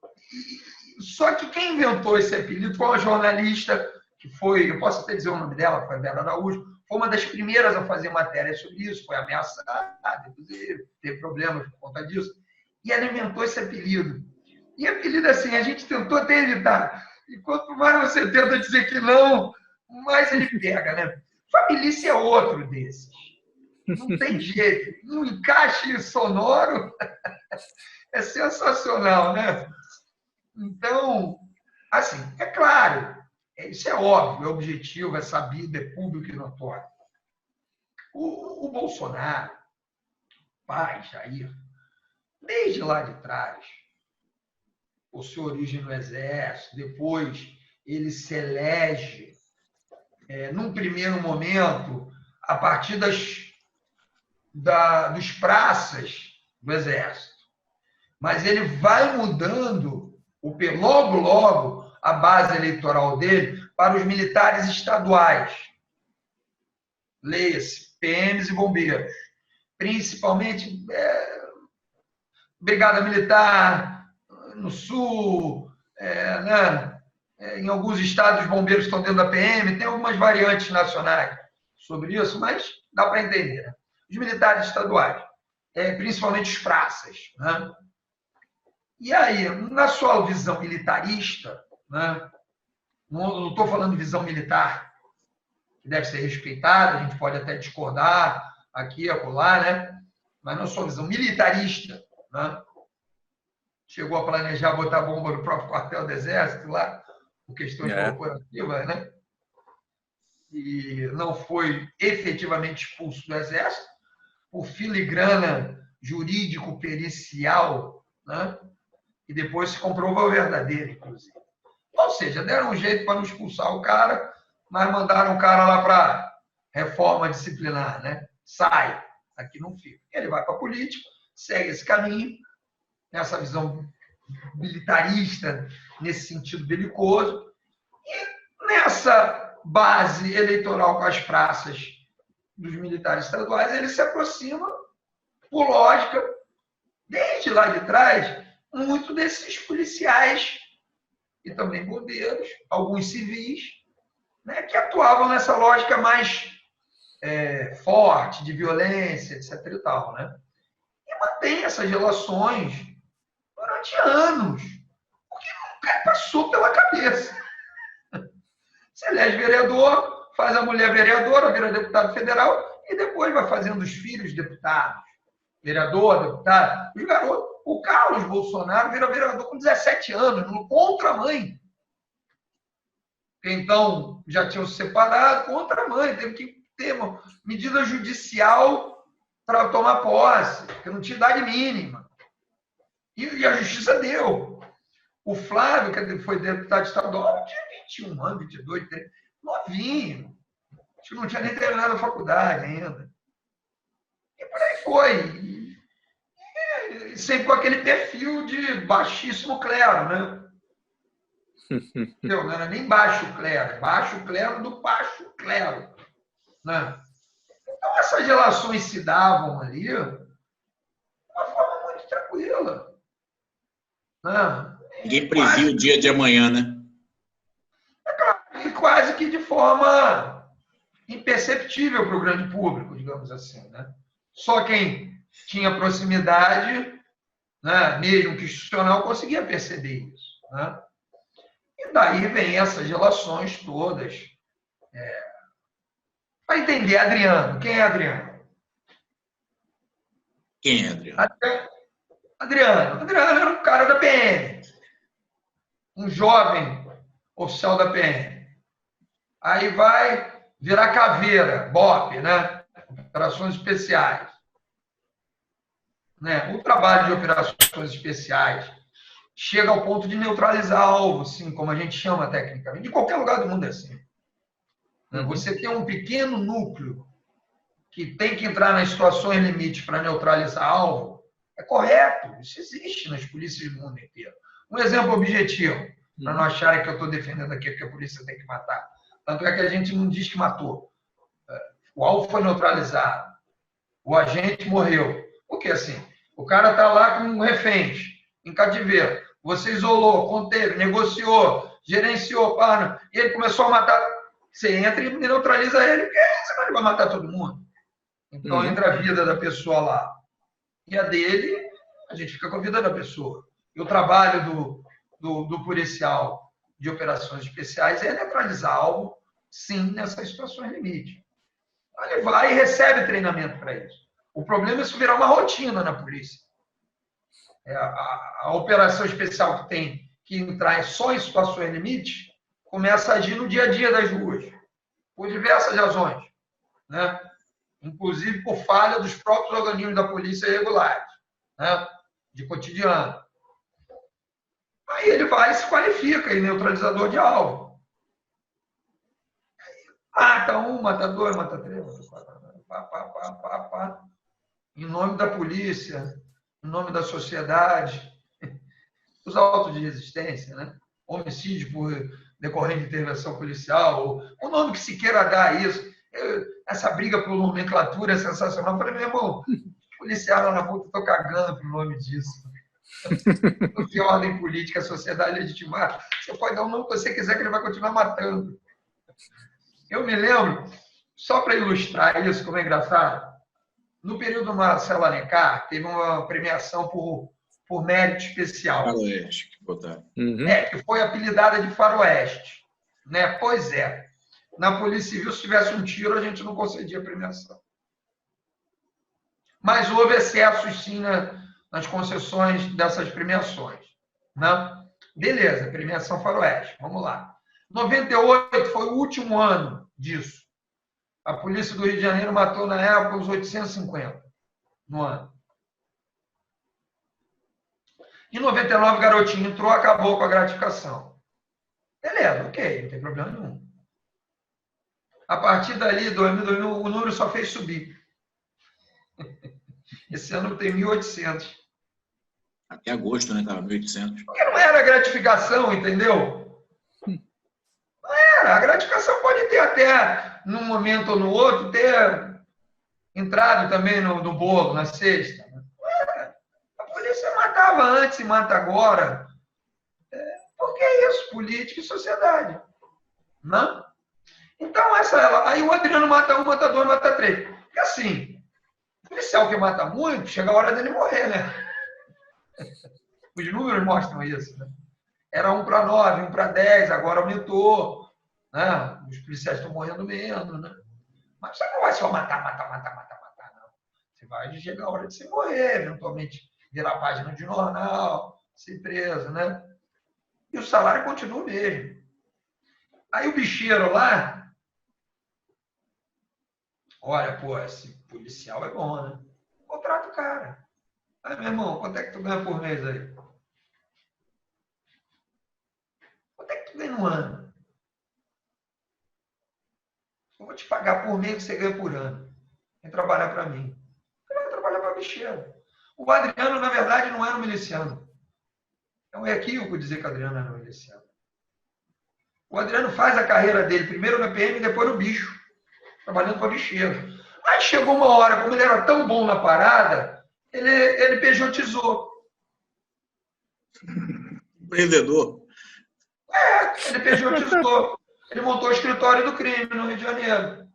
Só que quem inventou esse apelido foi uma jornalista que foi, eu posso até dizer o nome dela, foi a Vera Araújo, foi uma das primeiras a fazer matéria sobre isso, foi ameaçada, inclusive, teve problemas por conta disso, e ela inventou esse apelido. E apelido assim, a gente tentou até evitar. E quanto mais você tenta dizer que não, mais ele pega, né? Família é outro desses. Não tem jeito. Um encaixe sonoro é sensacional, né? Então, assim, é claro, isso é óbvio, é objetivo, é sabido, é público e notório. O Bolsonaro, pai, Jair, desde lá de trás, por sua origem no Exército, depois ele se elege, num primeiro momento, a partir dos praças do Exército. Mas ele vai mudando, logo, a base eleitoral dele para os militares estaduais. Leia-se, PMs e bombeiros. Principalmente Brigada Militar, no Sul, né? Em alguns estados os bombeiros estão dentro da PM, tem algumas variantes nacionais sobre isso, mas dá para entender. Né? Os militares estaduais, principalmente os praças. Né? E aí, na sua visão militarista, né? Não estou falando de visão militar, que deve ser respeitada, a gente pode até discordar aqui e acolá, né? Mas na sua visão militarista, né? Chegou a planejar botar bomba no próprio quartel do Exército lá, por questões corporativas, né? E não foi efetivamente expulso do Exército, por filigrana jurídico-pericial, né? E depois se comprovou verdadeiro, inclusive. Ou seja, deram um jeito para não expulsar o cara, mas mandaram o cara lá para reforma disciplinar, né? Sai, aqui não fica. Ele vai para a política, segue esse caminho, nessa visão militarista, nesse sentido belicoso, e nessa base eleitoral com as praças dos militares estaduais, ele se aproxima, por lógica, desde lá de trás, muito desses policiais e também bombeiros, alguns civis, né, que atuavam nessa lógica mais forte, de violência, etc. e tal, né? E mantém essas relações durante anos, porque nunca passou pela cabeça. Você elege vereador, faz a mulher vereadora, vira deputado federal e depois vai fazendo os filhos deputados. Vereador, deputado, os garotos. O Carlos Bolsonaro vira vereador com 17 anos, contra a mãe. Então, já tinham se separado, contra a mãe. Teve que ter uma medida judicial para tomar posse, porque não tinha idade mínima. E a justiça deu. O Flávio, que foi deputado estadual, tinha 21 anos, 22, 23, novinho. Acho que não tinha nem terminado a faculdade ainda. por aí foi. E sempre com aquele perfil de baixíssimo clero, né? Não era nem baixo clero do baixo clero. Né? Então, essas relações se davam ali de uma forma muito tranquila. Né? Ninguém previa o dia de amanhã, né? É claro, e quase que de forma imperceptível para o grande público, digamos assim. Né? Só quem tinha proximidade, né, mesmo que institucional, conseguia perceber isso. Né? E daí vem essas relações todas. Para entender, Adriano. Quem é Adriano? Quem é, Adriano? Adriano era um cara da PM. Um jovem oficial da PM. Aí vai virar caveira, BOP, né? Operações Especiais. Né? O trabalho de operações especiais chega ao ponto de neutralizar alvo, assim, como a gente chama tecnicamente. De qualquer lugar do mundo é assim. Você tem um pequeno núcleo que tem que entrar nas situações limite para neutralizar alvo, é correto. Isso existe nas polícias do mundo inteiro. Um exemplo objetivo, para não acharem que eu estou defendendo aqui porque a polícia tem que matar. Tanto é que a gente não diz que matou. O alvo foi neutralizado. O agente morreu. Porque assim, o cara está lá com reféns, em cativeiro. Você isolou, conteve, negociou, gerenciou, e ele começou a matar. Você entra e neutraliza ele, porque senão ele vai matar todo mundo. Então, entra a vida da pessoa lá. E a dele, a gente fica com a vida da pessoa. E o trabalho do policial de operações especiais é neutralizar algo, sim, nessas situações limite. Ele vai e recebe treinamento para isso. O problema é isso virar uma rotina na polícia. A operação especial que tem que entrar só em situações limite começa a agir no dia a dia das ruas, por diversas razões, né? Inclusive por falha dos próprios organismos da polícia regulares, né? De cotidiano. Aí ele vai e se qualifica em neutralizador de alvo. Mata um, mata dois, mata três, mata quatro. Em nome da polícia, em nome da sociedade, os autos de resistência, né? Homicídio por decorrente de intervenção policial, o nome que se queira dar a isso. Essa briga por nomenclatura é sensacional. Eu falei, meu irmão, policial lá na puta, estou cagando pelo nome disso. Porque ordem política, sociedade legitimada, você pode dar o nome que você quiser, que ele vai continuar matando. Eu me lembro, só para ilustrar isso, como é engraçado, no período do Marcelo Alencar, teve uma premiação por mérito especial. Faroeste, que botaram. Que foi apelidada de Faroeste. Né? Pois é. Na Polícia Civil, se tivesse um tiro, a gente não concedia premiação. Mas houve excessos, sim, nas concessões dessas premiações. Né? Beleza, premiação Faroeste. Vamos lá. 98 foi o último ano disso. A Polícia do Rio de Janeiro matou, na época, uns 850 no ano. Em 99, o garotinho entrou, acabou com a gratificação. Beleza, ok, não tem problema nenhum. A partir dali, 2000, o número só fez subir. Esse ano tem 1.800. Até agosto, né? Estava 1.800. Porque não era gratificação, entendeu? Não era. A gratificação pode ter até, num momento ou no outro, ter entrado também no bolo, na cesta. Não era. A polícia matava antes e mata agora. Porque é isso, política e sociedade. Não? Então, aí o Adriano mata um, mata dois, mata três. Porque assim, o policial que mata muito, chega a hora dele morrer, né? Os números mostram isso, né? Era 1 para 9, 1 para 10, agora aumentou. Né? Os policiais estão morrendo menos, né? Mas você não vai só matar, não. Você vai chegar a hora de você morrer, eventualmente virar página de jornal, ser preso, né? E o salário continua o mesmo. Aí o bicheiro lá, olha, pô, esse policial é bom, né? Contrata o cara. Aí, meu irmão, quanto é que tu ganha por mês aí? Quanto é que tu ganha no ano? Eu vou te pagar por mês que você ganha por ano. Vem trabalhar para mim. bicheiro. O Adriano, na verdade, não era um miliciano. É um equívoco dizer que o Adriano era um miliciano. O Adriano faz a carreira dele primeiro na PM e depois no bicho, trabalhando para bicheiro. Aí chegou uma hora, como ele era tão bom na parada, ele pejotizou. Empreendedor. Ele pejotizou. Ele montou o escritório do crime no Rio de Janeiro.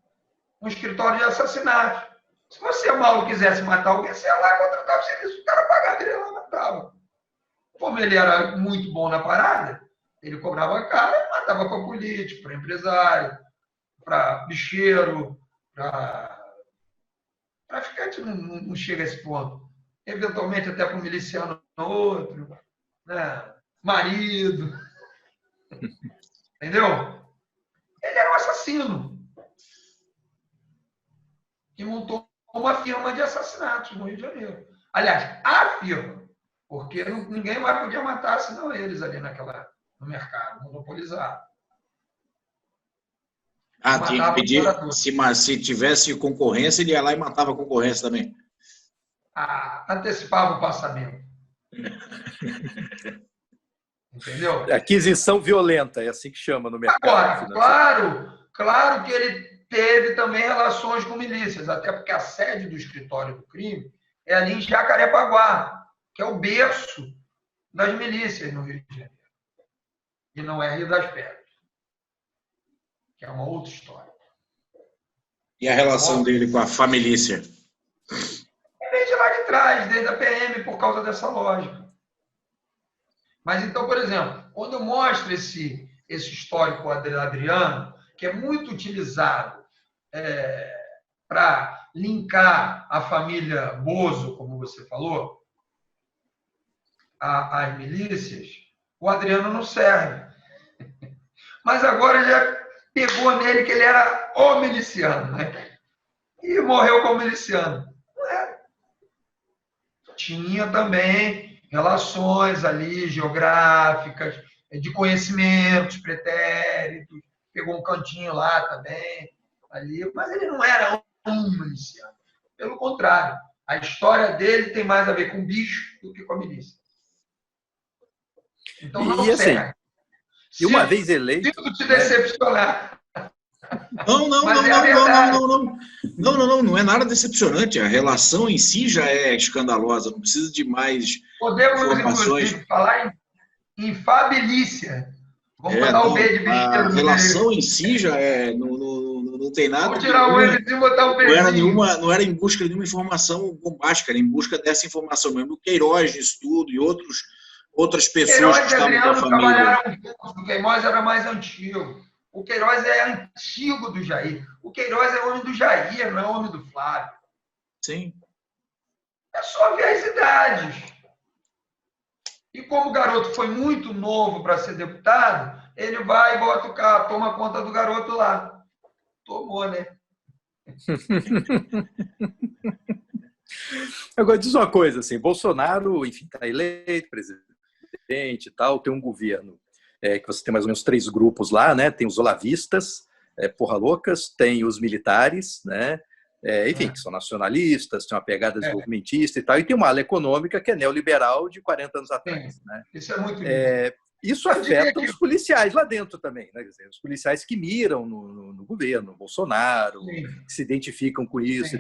Um escritório de assassinato. Se você, Mauro, quisesse matar alguém, você ia lá e contratava o serviço, o cara pagava, ele lá matava. Como ele era muito bom na parada, ele cobrava caro e matava para político, para empresário, para bicheiro, para traficante não chega a esse ponto. Eventualmente até para um miliciano outro, né? Marido. Entendeu? Ele era um assassino que montou uma firma de assassinatos no Rio de Janeiro. Aliás, a firma, porque ninguém mais podia matar senão eles ali no mercado, monopolizado. Tinha que pedir, se tivesse concorrência, ele ia lá e matava a concorrência também. Antecipava o passamento. Entendeu? Aquisição violenta, é assim que chama no mercado. Agora, claro que ele teve também relações com milícias, até porque a sede do escritório do crime é ali em Jacarepaguá, que é o berço das milícias no Rio de Janeiro. E não é Rio das Pedras, que é uma outra história. E a relação dele com a família? Vem de lá de trás, desde a PM, por causa dessa lógica. Mas então, por exemplo, quando eu mostro esse histórico Adriano, que é muito utilizado para linkar a família Bozo, como você falou, às milícias, o Adriano não serve. Mas agora já pegou nele que ele era o miliciano, né? E morreu como miliciano. Não era. Tinha também relações ali geográficas, de conhecimentos pretéritos, pegou um cantinho lá também, ali, mas ele não era um miliciano. Pelo contrário, a história dele tem mais a ver com bicho do que com a milícia. Então não serve. E uma vez eleito... Sinto te decepcionar. Não é nada decepcionante. A relação em si já é escandalosa, não precisa de mais informações. Inclusive, falar em fabilicia. Vamos botar o B de bicheiro. A relação em si já é... Não tem nada... Vamos tirar o L e botar o Bzinho. Não era em busca de nenhuma informação bombástica, era em busca dessa informação mesmo. O Queiroz disso tudo e outras pessoas que estavam com a família. O Queiroz era mais antigo. O Queiroz é antigo do Jair. O Queiroz é homem do Jair, não é homem do Flávio. Sim. É só ver as idades. E como o garoto foi muito novo para ser deputado, ele vai e bota o carro, toma conta do garoto lá. Tomou, né? Agora, diz uma coisa, assim, Bolsonaro, enfim, está eleito, presidente e tal, tem um governo que você tem mais ou menos 3 grupos lá, né? Tem os olavistas, porra loucas, tem os militares, né? Enfim, que são nacionalistas, tem uma pegada desenvolvimentista e tal, e tem uma ala econômica que é neoliberal de 40 anos atrás. Né? Isso é muito isso afeta os policiais lá dentro também, né? Quer dizer, os policiais que miram no governo, Bolsonaro, que se identificam com isso.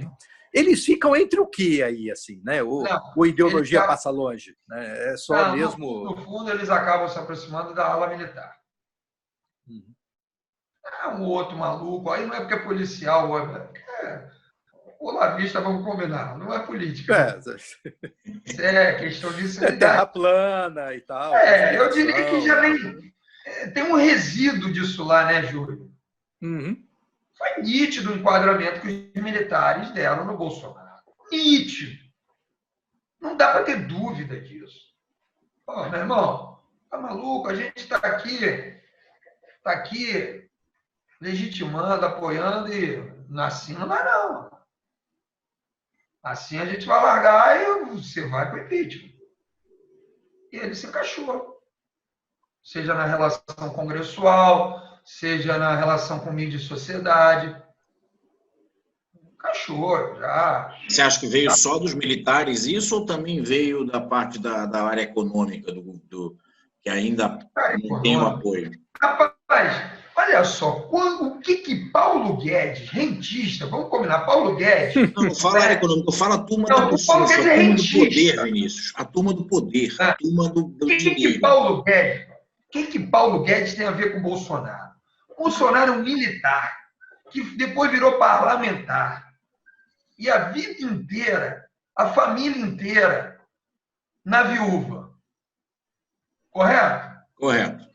Eles ficam entre o que aí, assim, né? Ou ideologia passa longe? Né? É só mesmo... No fundo, eles acabam se aproximando da ala militar. Um outro maluco, aí não é porque é policial, olavista, vamos combinar, não é política. Isso é questão de terra plana e tal. Eu diria que já tem um resíduo disso lá, né, Júlio? Foi nítido o enquadramento que os militares deram no Bolsonaro. Nítido. Não dá para ter dúvida disso. Pô, meu irmão, tá maluco? A gente está aqui legitimando, apoiando e assim não vai não. Assim a gente vai largar e você vai para o impeachment. E ele se encaixou. Seja na relação congressual, seja na relação com mídia e sociedade. Cachorro, já. Você acha que veio só dos militares isso ou também veio da parte da área econômica, que ainda não tem o apoio? Rapaz, olha só, o que Paulo Guedes, rentista, vamos combinar, Paulo Guedes... Não fala área econômica, fala a turma não, do Paulo Guedes é turma do poder, rentista. Vinícius. A turma do poder, a turma do dinheiro. Paulo Guedes, o que Paulo Guedes tem a ver com o Bolsonaro? O Bolsonaro é um militar, que depois virou parlamentar. E a vida inteira, a família inteira, na viúva. Correto? Correto.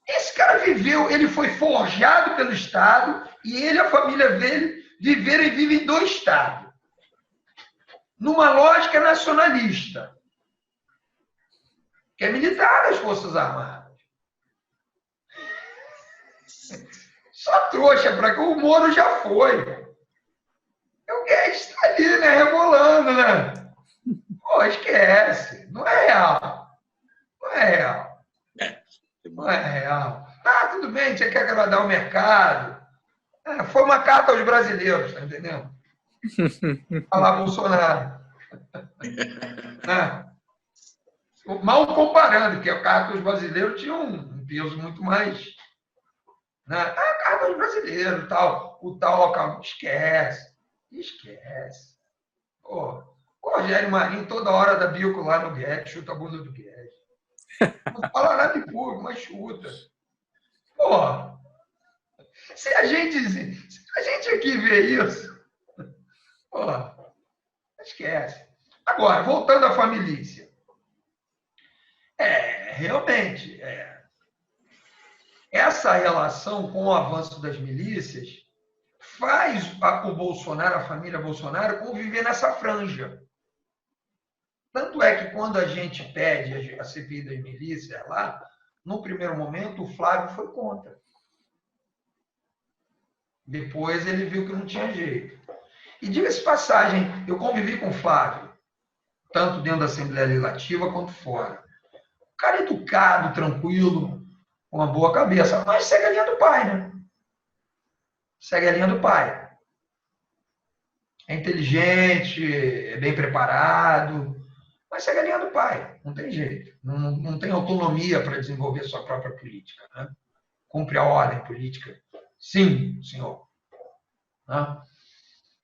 Esse cara viveu, ele foi forjado pelo Estado e ele e a família dele viveram e vivem do Estado. Numa lógica nacionalista. Que é militar das Forças Armadas. Só trouxa para que o Moro já foi. O Guedes está ali, né, rebolando, né? Pô, esquece. Não é real. Não é real. Não é real. Tá, tudo bem, você quer agradar o mercado. Foi uma carta aos brasileiros, tá entendendo? Falar Bolsonaro. Mal comparando, que a carta aos brasileiros tinha um peso muito mais... Né? A carta aos brasileiros, tal, o tal local. Esquece. Esquece. Pô, o Rogério Marinho toda hora dá bico lá no Guedes, chuta a bunda do Guedes. Não fala nada de público, mas chuta. Pô, se a gente aqui vê isso, pô, esquece. Agora, voltando à família. Realmente, essa relação com o avanço das milícias faz o Bolsonaro, a família Bolsonaro, conviver nessa franja. Tanto é que quando a gente pede a CPI das milícias lá, no primeiro momento o Flávio foi contra. Depois ele viu que não tinha jeito. E diga-se passagem, eu convivi com o Flávio, tanto dentro da Assembleia Legislativa quanto fora. Um cara educado, tranquilo, com uma boa cabeça, mas segue a linha do pai, né? Segue a linha do pai. É inteligente, é bem preparado, mas segue a linha do pai. Não tem jeito. Não tem autonomia para desenvolver sua própria política. Né? Cumpre a ordem política. Sim, senhor. Né?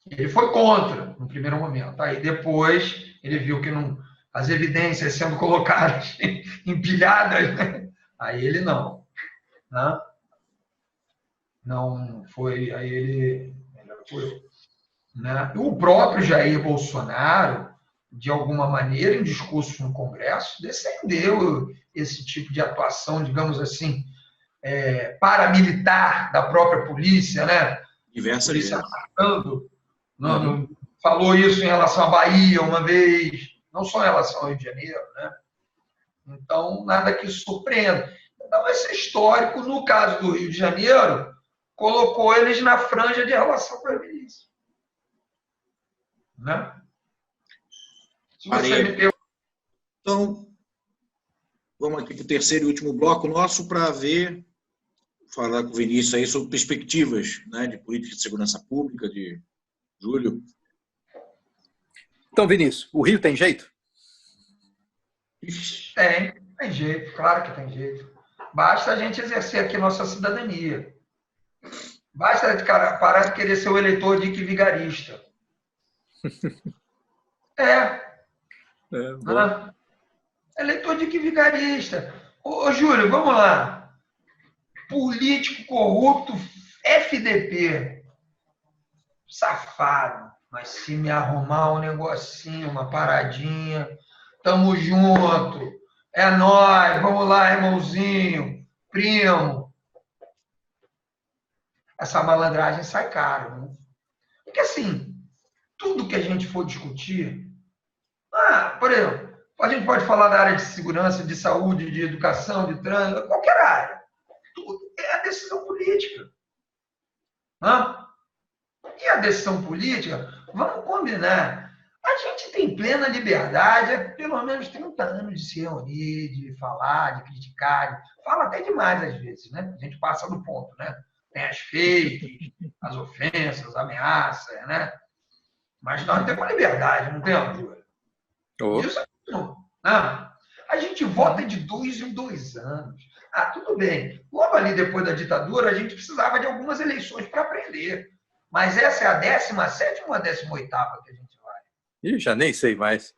Ele foi contra no primeiro momento. Aí depois ele viu que não, as evidências sendo colocadas, empilhadas, né? Aí ele não. Né? Não foi. Aí ele apoiou. Né? O próprio Jair Bolsonaro, de alguma maneira, em discurso no Congresso, defendeu esse tipo de atuação, digamos assim, paramilitar da própria polícia, né? Diversas vezes. Falou isso em relação à Bahia uma vez, não só em relação ao Rio de Janeiro, né? Então, nada que surpreenda. Então, esse histórico, no caso do Rio de Janeiro, colocou eles na franja de relação com a milícia. Né? Se você me pergunta... Então, vamos aqui para o terceiro e último bloco nosso para falar com o Vinícius aí sobre perspectivas, né, de política de segurança pública, de Júlio. Então, Vinícius, o Rio tem jeito? Tem jeito, claro que tem jeito. Basta a gente exercer aqui nossa cidadania. Basta parar de querer ser o eleitor de que vigarista. Eleitor de que vigarista. Ô, Júlio, vamos lá. Político corrupto, FDP. Safado. Mas se me arrumar um negocinho, uma paradinha, tamo junto. É nóis, vamos lá, irmãozinho, primo. Essa malandragem sai caro, né? Porque assim, tudo que a gente for discutir, por exemplo, a gente pode falar da área de segurança, de saúde, de educação, de trânsito, qualquer área. Tudo é a decisão política. E a decisão política, vamos combinar, a gente tem plena liberdade, há pelo menos 30 anos de se reunir, de falar, de criticar, fala até demais às vezes, né? A gente passa do ponto, né? Tem as fakes, as ofensas, as ameaças, né? Mas nós temos liberdade, não temos, Júlio? Oh. Isso não. A gente vota de 2 em 2 anos. Tudo bem. Logo ali depois da ditadura, a gente precisava de algumas eleições para aprender. Mas essa é a 17ª ou a 18ª que a gente vai? Ih, já nem sei mais.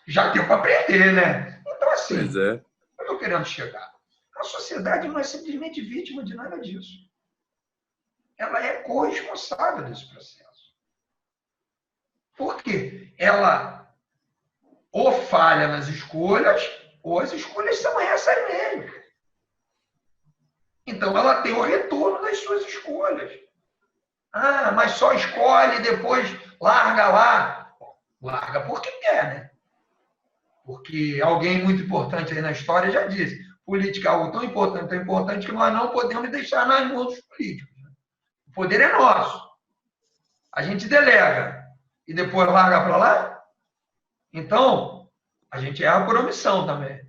Já deu para aprender, né? Então, assim, Pois é. eu estou querendo chegar. A sociedade não é simplesmente vítima de nada disso. Ela é corresponsável desse processo. Por quê? Ela ou falha nas escolhas, ou as escolhas são essas mesmo. Então, ela tem o retorno das suas escolhas. Mas só escolhe e depois larga lá. Larga porque quer, né? Porque alguém muito importante aí na história já disse, política é algo tão importante que nós não podemos deixar nas mãos dos políticos. O poder é nosso. A gente delega e depois larga para lá. Então, a gente erra por omissão também.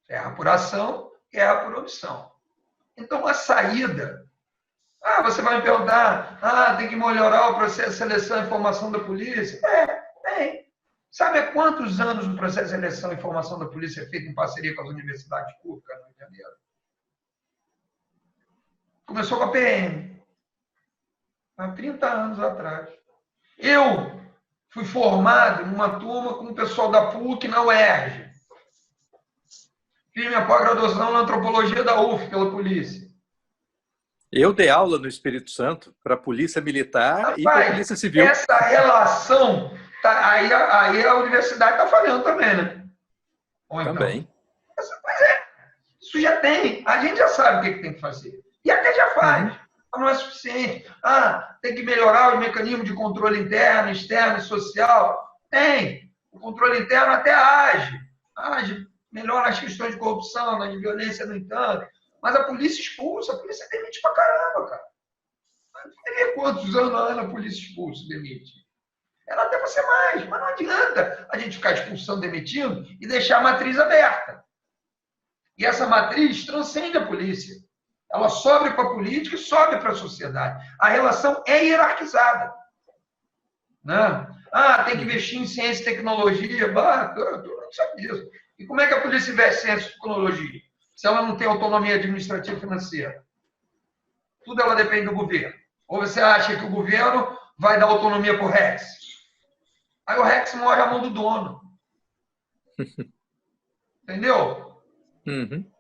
Erra por ação, erra por omissão. Então, a saída... você vai me perguntar, tem que melhorar o processo de seleção e formação da polícia? Tem. Sabe há quantos anos o processo de seleção e formação da polícia é feito em parceria com as universidades públicas no Rio de Janeiro? Começou com a PM, há 30 anos atrás. Eu fui formado numa turma com o pessoal da PUC na UERJ. Fiz minha pós-graduação na antropologia da UF pela polícia. Eu dei aula no Espírito Santo para a Polícia Militar e para a Polícia Civil. Essa relação, aí a universidade está falhando também, né? Ou então, também. Pois é, isso já tem. A gente já sabe o que tem que fazer. E até já faz. Mas não é suficiente. Tem que melhorar os mecanismos de controle interno, externo e social. Tem. O controle interno até age. Melhora as questões de corrupção, de violência, no entanto. Mas a polícia expulsa, a polícia demite pra caramba, cara. Quantos anos a polícia expulsa, demite? Ela até vai ser mais, mas não adianta a gente ficar expulsando, demitindo e deixar a matriz aberta. E essa matriz transcende a polícia. Ela sobe para a política e sobe para a sociedade. A relação é hierarquizada. Né? Tem que investir em ciência e tecnologia. Todo mundo sabe disso. E como é que a polícia investe em ciência e tecnologia? Se ela não tem autonomia administrativa e financeira? Tudo ela depende do governo. Ou você acha que o governo vai dar autonomia para o Rex? Aí o Rex morre à mão do dono. Entendeu? Uhum.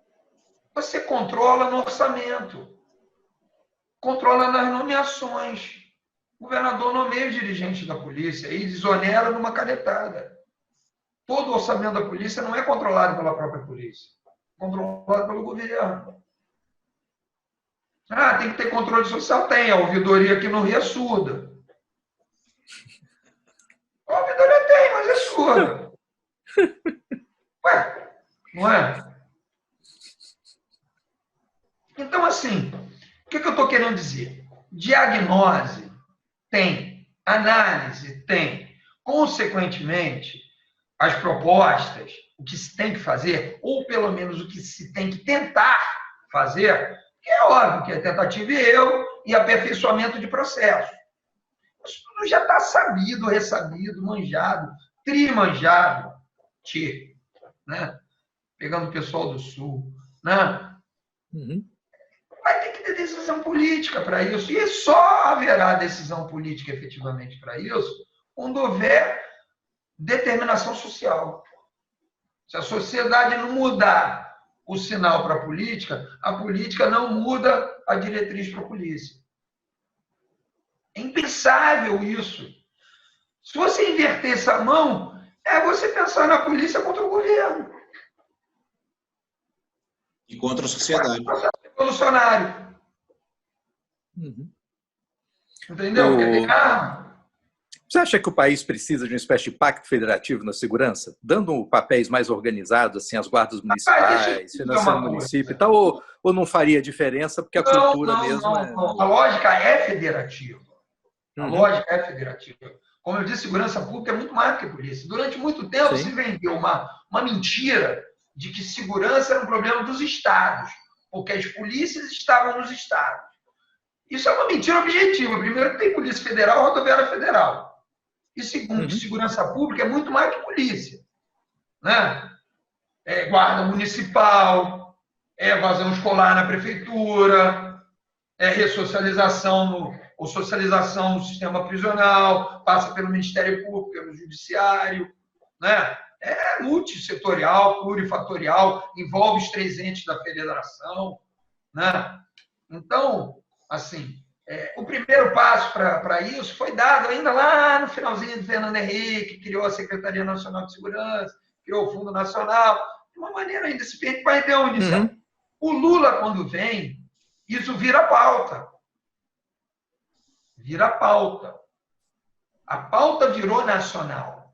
Você controla no orçamento. Controla nas nomeações. O governador nomeia os dirigentes da polícia e desonera numa canetada. Todo o orçamento da polícia não é controlado pela própria polícia. É controlado pelo governo. Tem que ter controle social? Tem. A ouvidoria aqui no Rio é surda. A ouvidoria tem, mas é surda. Ué, não é? Então, assim, o que eu estou querendo dizer? Diagnose tem, análise tem. Consequentemente, as propostas, o que se tem que fazer, ou pelo menos o que se tem que tentar fazer, que é óbvio que é tentativa e erro e aperfeiçoamento de processo. Isso tudo já está sabido, ressabido, manjado, trimanjado, né? Pegando o pessoal do Sul, né? Uhum. Vai ter que ter decisão política para isso. E só haverá decisão política efetivamente para isso quando houver determinação social. Se a sociedade não mudar o sinal para a política não muda a diretriz para a polícia. É impensável isso. Se você inverter essa mão, é você pensar na polícia contra o governo. E contra a sociedade. Revolucionário. Uhum. Entendeu? Quer ter arma? Você acha que o país precisa de uma espécie de pacto federativo na segurança? Dando papéis mais organizados, assim, às guardas municipais, financiando o município e tal, ou não faria diferença porque a cultura mesmo não. A lógica é federativa. A lógica é federativa. Como eu disse, segurança pública é muito mais do que polícia. Durante muito tempo se vendeu uma mentira de que segurança era um problema dos estados. porque as polícias estavam nos estados. Isso é uma mentira objetiva. Primeiro, que tem Polícia Federal e Rodoviária Federal. E segundo, que segurança pública é muito mais que polícia. Né? É guarda municipal, é evasão escolar na prefeitura, é ressocialização ou socialização no sistema prisional, passa pelo Ministério Público, pelo Judiciário, né? É multissetorial, plurifatorial, envolve os 3 entes da federação, né? Então, assim, o primeiro passo para isso foi dado ainda lá no finalzinho do Fernando Henrique, criou a Secretaria Nacional de Segurança, criou o Fundo Nacional, de uma maneira ainda se perde para ter uma inicial. O Lula, quando vem, isso vira pauta. Vira pauta. A pauta virou nacional,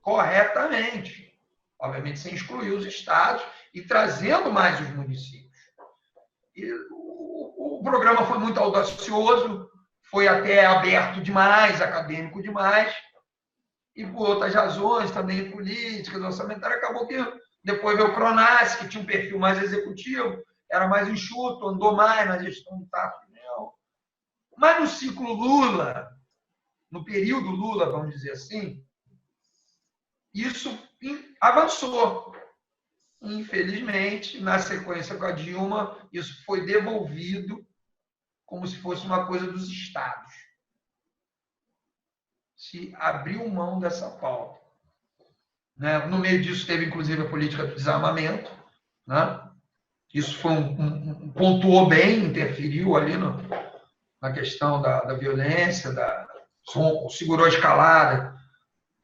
corretamente. Obviamente, sem excluir os estados e trazendo mais os municípios. E o programa foi muito audacioso, foi até aberto demais, acadêmico demais, e por outras razões, também políticas, orçamentárias, acabou que depois veio o Pronas, que tinha um perfil mais executivo, era mais enxuto, andou mais na gestão do Tato. Mas no ciclo Lula, no período Lula, vamos dizer assim, isso avançou. Infelizmente, na sequência com a Dilma, isso foi devolvido como se fosse uma coisa dos estados. Se abriu mão dessa pauta. Né? No meio disso, teve, inclusive, a política do desarmamento. Né? Isso foi pontuou bem, interferiu ali na questão da violência, segurou a escalada,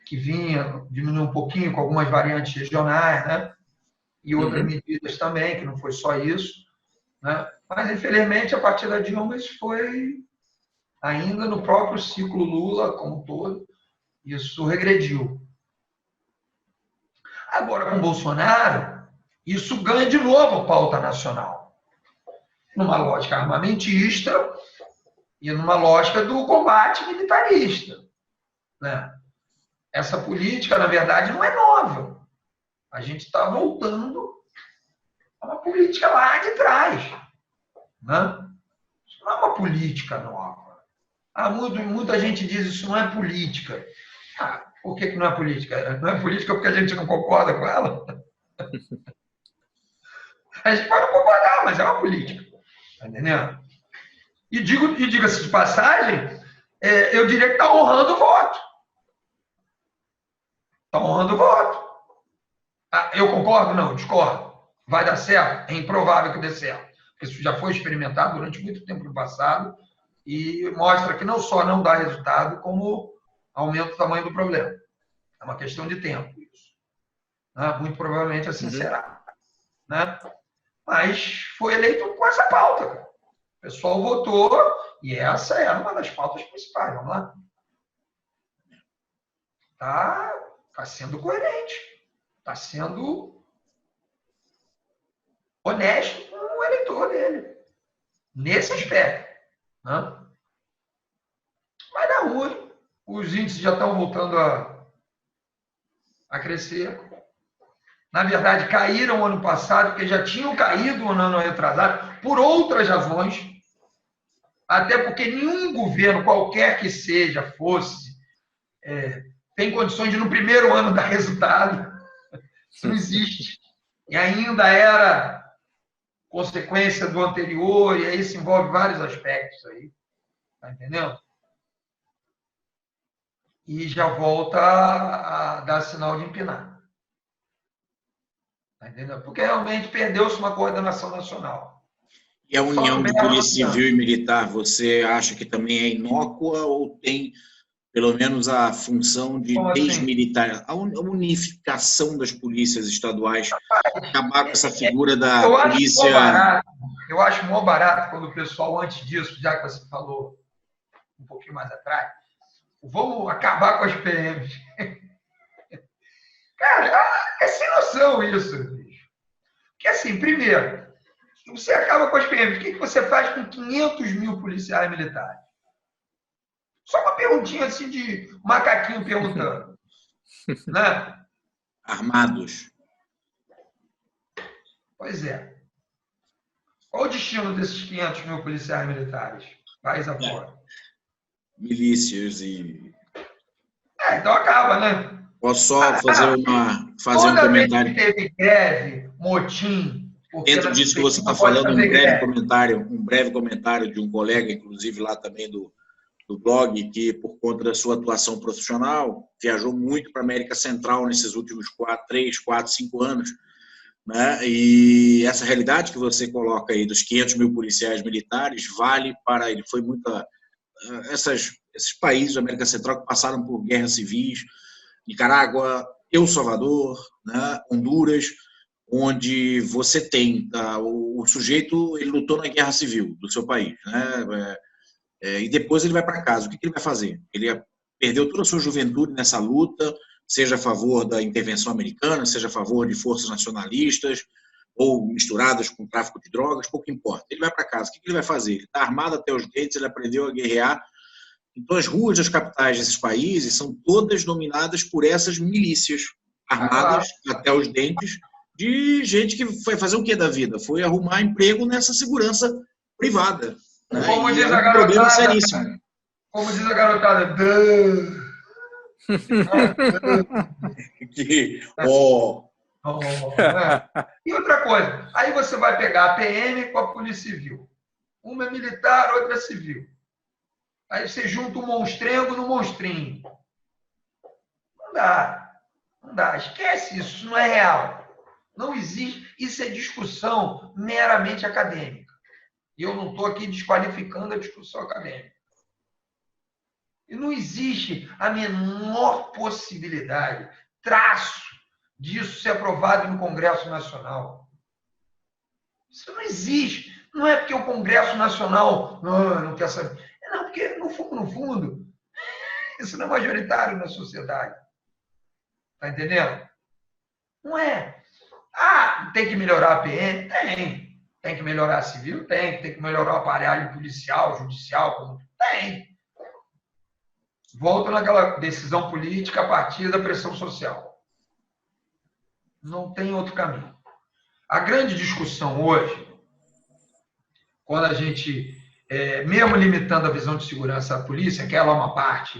que vinha, diminuiu um pouquinho com algumas variantes regionais, né? E outras medidas também, que não foi só isso. Né? Mas, infelizmente, a partir da Dilma, isso foi ainda no próprio ciclo Lula, como um todo, isso regrediu. Agora, com Bolsonaro, isso ganha de novo a pauta nacional. Numa lógica armamentista e numa lógica do combate militarista. Né? Essa política, na verdade, não é nova. A gente está voltando a uma política lá de trás. Né? Isso não é uma política nova. Muita gente diz isso não é política. Por que não é política? Não é política porque a gente não concorda com ela? A gente pode não concordar, mas é uma política. Está entendendo? E diga-se de passagem, eu diria que está honrando o voto. Está honrando o voto. Eu concordo? Não, discordo. Vai dar certo? É improvável que dê certo. Isso já foi experimentado durante muito tempo no passado e mostra que não só não dá resultado, como aumenta o tamanho do problema. É uma questão de tempo isso. Né? Muito provavelmente assim será. Né? Mas foi eleito com essa pauta. O pessoal votou e essa era uma das pautas principais. Vamos lá. Está sendo coerente. Está sendo honesto com o eleitor dele. Nesse aspecto. Né? Vai dar ruim. Os índices já estão voltando a crescer. Na verdade, caíram ano passado, porque já tinham caído no ano retrasado, por outras razões. Até porque nenhum governo, qualquer que seja, tem condições de, no primeiro ano, dar resultado. Isso não existe. E ainda era consequência do anterior, e aí se envolve vários aspectos aí. Tá entendendo? E já volta a dar sinal de empinar. Tá entendendo? Porque realmente perdeu-se uma coordenação nacional. E a união de Polícia Civil e Militar, você acha que também é inócua ou tem, pelo menos, a função de desmilitar, a unificação das polícias estaduais, acabar com essa figura da polícia... Eu acho mó barato quando o pessoal, antes disso, já que você falou um pouquinho mais atrás, vamos acabar com as PMs. Cara, é sem noção isso, bicho. Porque assim, primeiro, você acaba com as PMs, o que você faz com 500 mil policiais militares? Só uma perguntinha assim de macaquinho perguntando. Né? Armados. Pois é. Qual o destino desses 500 mil policiais militares? País afora. Milícias e... Então acaba, né? Posso só fazer um Toda comentário? vez que teve greve, motim... Dentro disso que você está falando, um breve comentário de um colega, inclusive lá também do blog, que por conta da sua atuação profissional, viajou muito para a América Central nesses últimos 3, 4, 5 anos, né? E essa realidade que você coloca aí dos 500 mil policiais militares vale para... Ele foi muita... Esses países da América Central que passaram por guerras civis, Nicarágua, El Salvador, né? Honduras, onde você tem o sujeito, ele lutou na guerra civil do seu país, né? E depois ele vai para casa. O que ele vai fazer? Ele perdeu toda a sua juventude nessa luta, seja a favor da intervenção americana, seja a favor de forças nacionalistas ou misturadas com tráfico de drogas, pouco importa. Ele vai para casa. O que ele vai fazer? Ele está armado até os dentes, ele aprendeu a guerrear. Então, as ruas das capitais desses países são todas dominadas por essas milícias armadas até os dentes, de gente que foi fazer o que da vida? Foi arrumar emprego nessa segurança privada. Né? Como diz é a um problema garotada, seríssimo. Como diz a garotada, E outra coisa, aí você vai pegar a PM com a Polícia Civil. Uma é militar, outra é civil. Aí você junta um monstrengo no monstrinho. Não dá. Não dá. Esquece isso, não é real. Não existe. Isso é discussão meramente acadêmica. E eu não estou aqui desqualificando a discussão acadêmica. E não existe a menor possibilidade, traço disso ser aprovado no Congresso Nacional. Isso não existe. Não é porque o Congresso Nacional não quer saber. Não, porque no fundo, isso não é majoritário na sociedade. Está entendendo? Não é. Tem que melhorar a PM? Tem. Tem que melhorar a civil? Tem. Tem que melhorar o aparelho policial, judicial? Tem. Volto naquela decisão política a partir da pressão social. Não tem outro caminho. A grande discussão hoje, quando a gente, mesmo limitando a visão de segurança à polícia, que ela é uma parte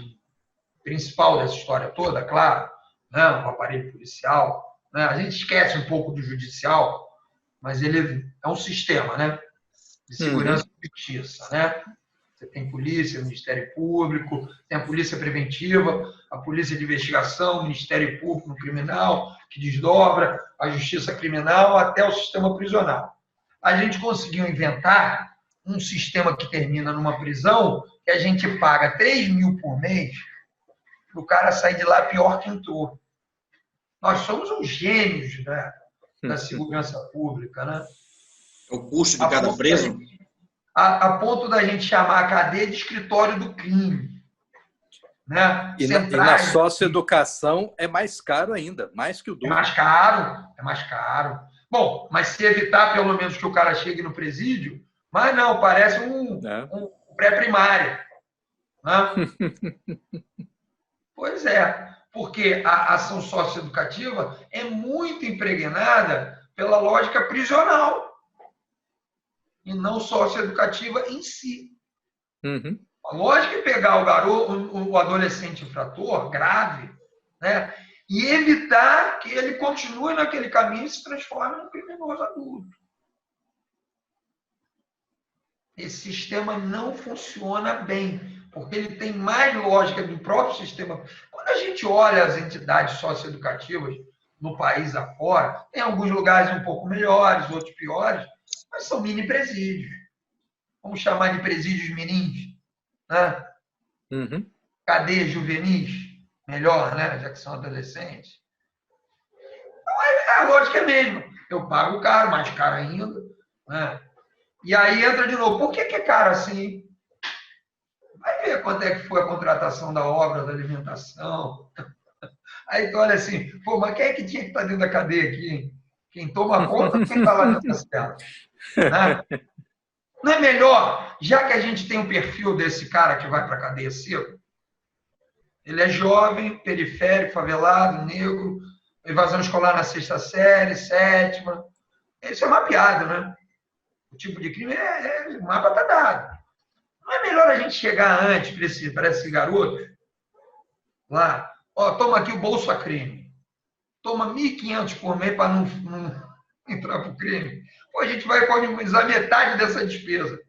principal dessa história toda, claro, né, o aparelho policial, né, a gente esquece um pouco do judicial, mas ele é um sistema, né, de segurança e justiça, né? Você tem polícia, Ministério Público, tem a polícia preventiva, a polícia de investigação, o Ministério Público no criminal, que desdobra a justiça criminal até o sistema prisional. A gente conseguiu inventar um sistema que termina numa prisão que a gente paga 3 mil por mês para o cara sair de lá pior que entrou. Nós somos os gênios, né, da segurança pública, né? É o custo de cada preso? A ponto da gente chamar a cadeia de escritório do crime. Né? E na socioeducação é mais caro ainda, mais que o dobro. É mais caro. Bom, mas se evitar pelo menos que o cara chegue no presídio, mas não, parece um pré-primário. Né? Pois é, porque a ação socioeducativa é muito impregnada pela lógica prisional e não socioeducativa em si. A lógica é pegar o garoto, o adolescente infrator grave, né, e evitar que ele continue naquele caminho e se transforme num criminoso adulto. Esse sistema não funciona bem, porque ele tem mais lógica do próprio sistema. Quando a gente olha as entidades socioeducativas no país afora, tem alguns lugares um pouco melhores, outros piores, mas são mini presídios. Vamos chamar de presídios minis, né? Cadeias juvenis, melhor, né? Já que são adolescentes. Então, a lógica é a mesma. Eu pago caro, mais caro ainda, né? E aí entra de novo. Por que é caro assim? Vai ver quanto é que foi a contratação da obra, da alimentação. Aí tu olha assim, pô, mas quem é que tinha que estar dentro da cadeia aqui? Quem toma conta ou quem está lá dentro das telas? Né? Não é melhor, já que a gente tem um perfil desse cara que vai para a cadeia cedo, ele é jovem, periférico, favelado, negro, evasão escolar na 6ª série, 7ª. Isso é mapeado, né? O tipo de crime, o mapa está dado. Não é melhor a gente chegar antes para esse garoto lá? Ó, toma aqui o Bolsa Crime. Toma 1.500 por mês para não entrar para o crime. Pô, a gente vai economizar metade dessa despesa.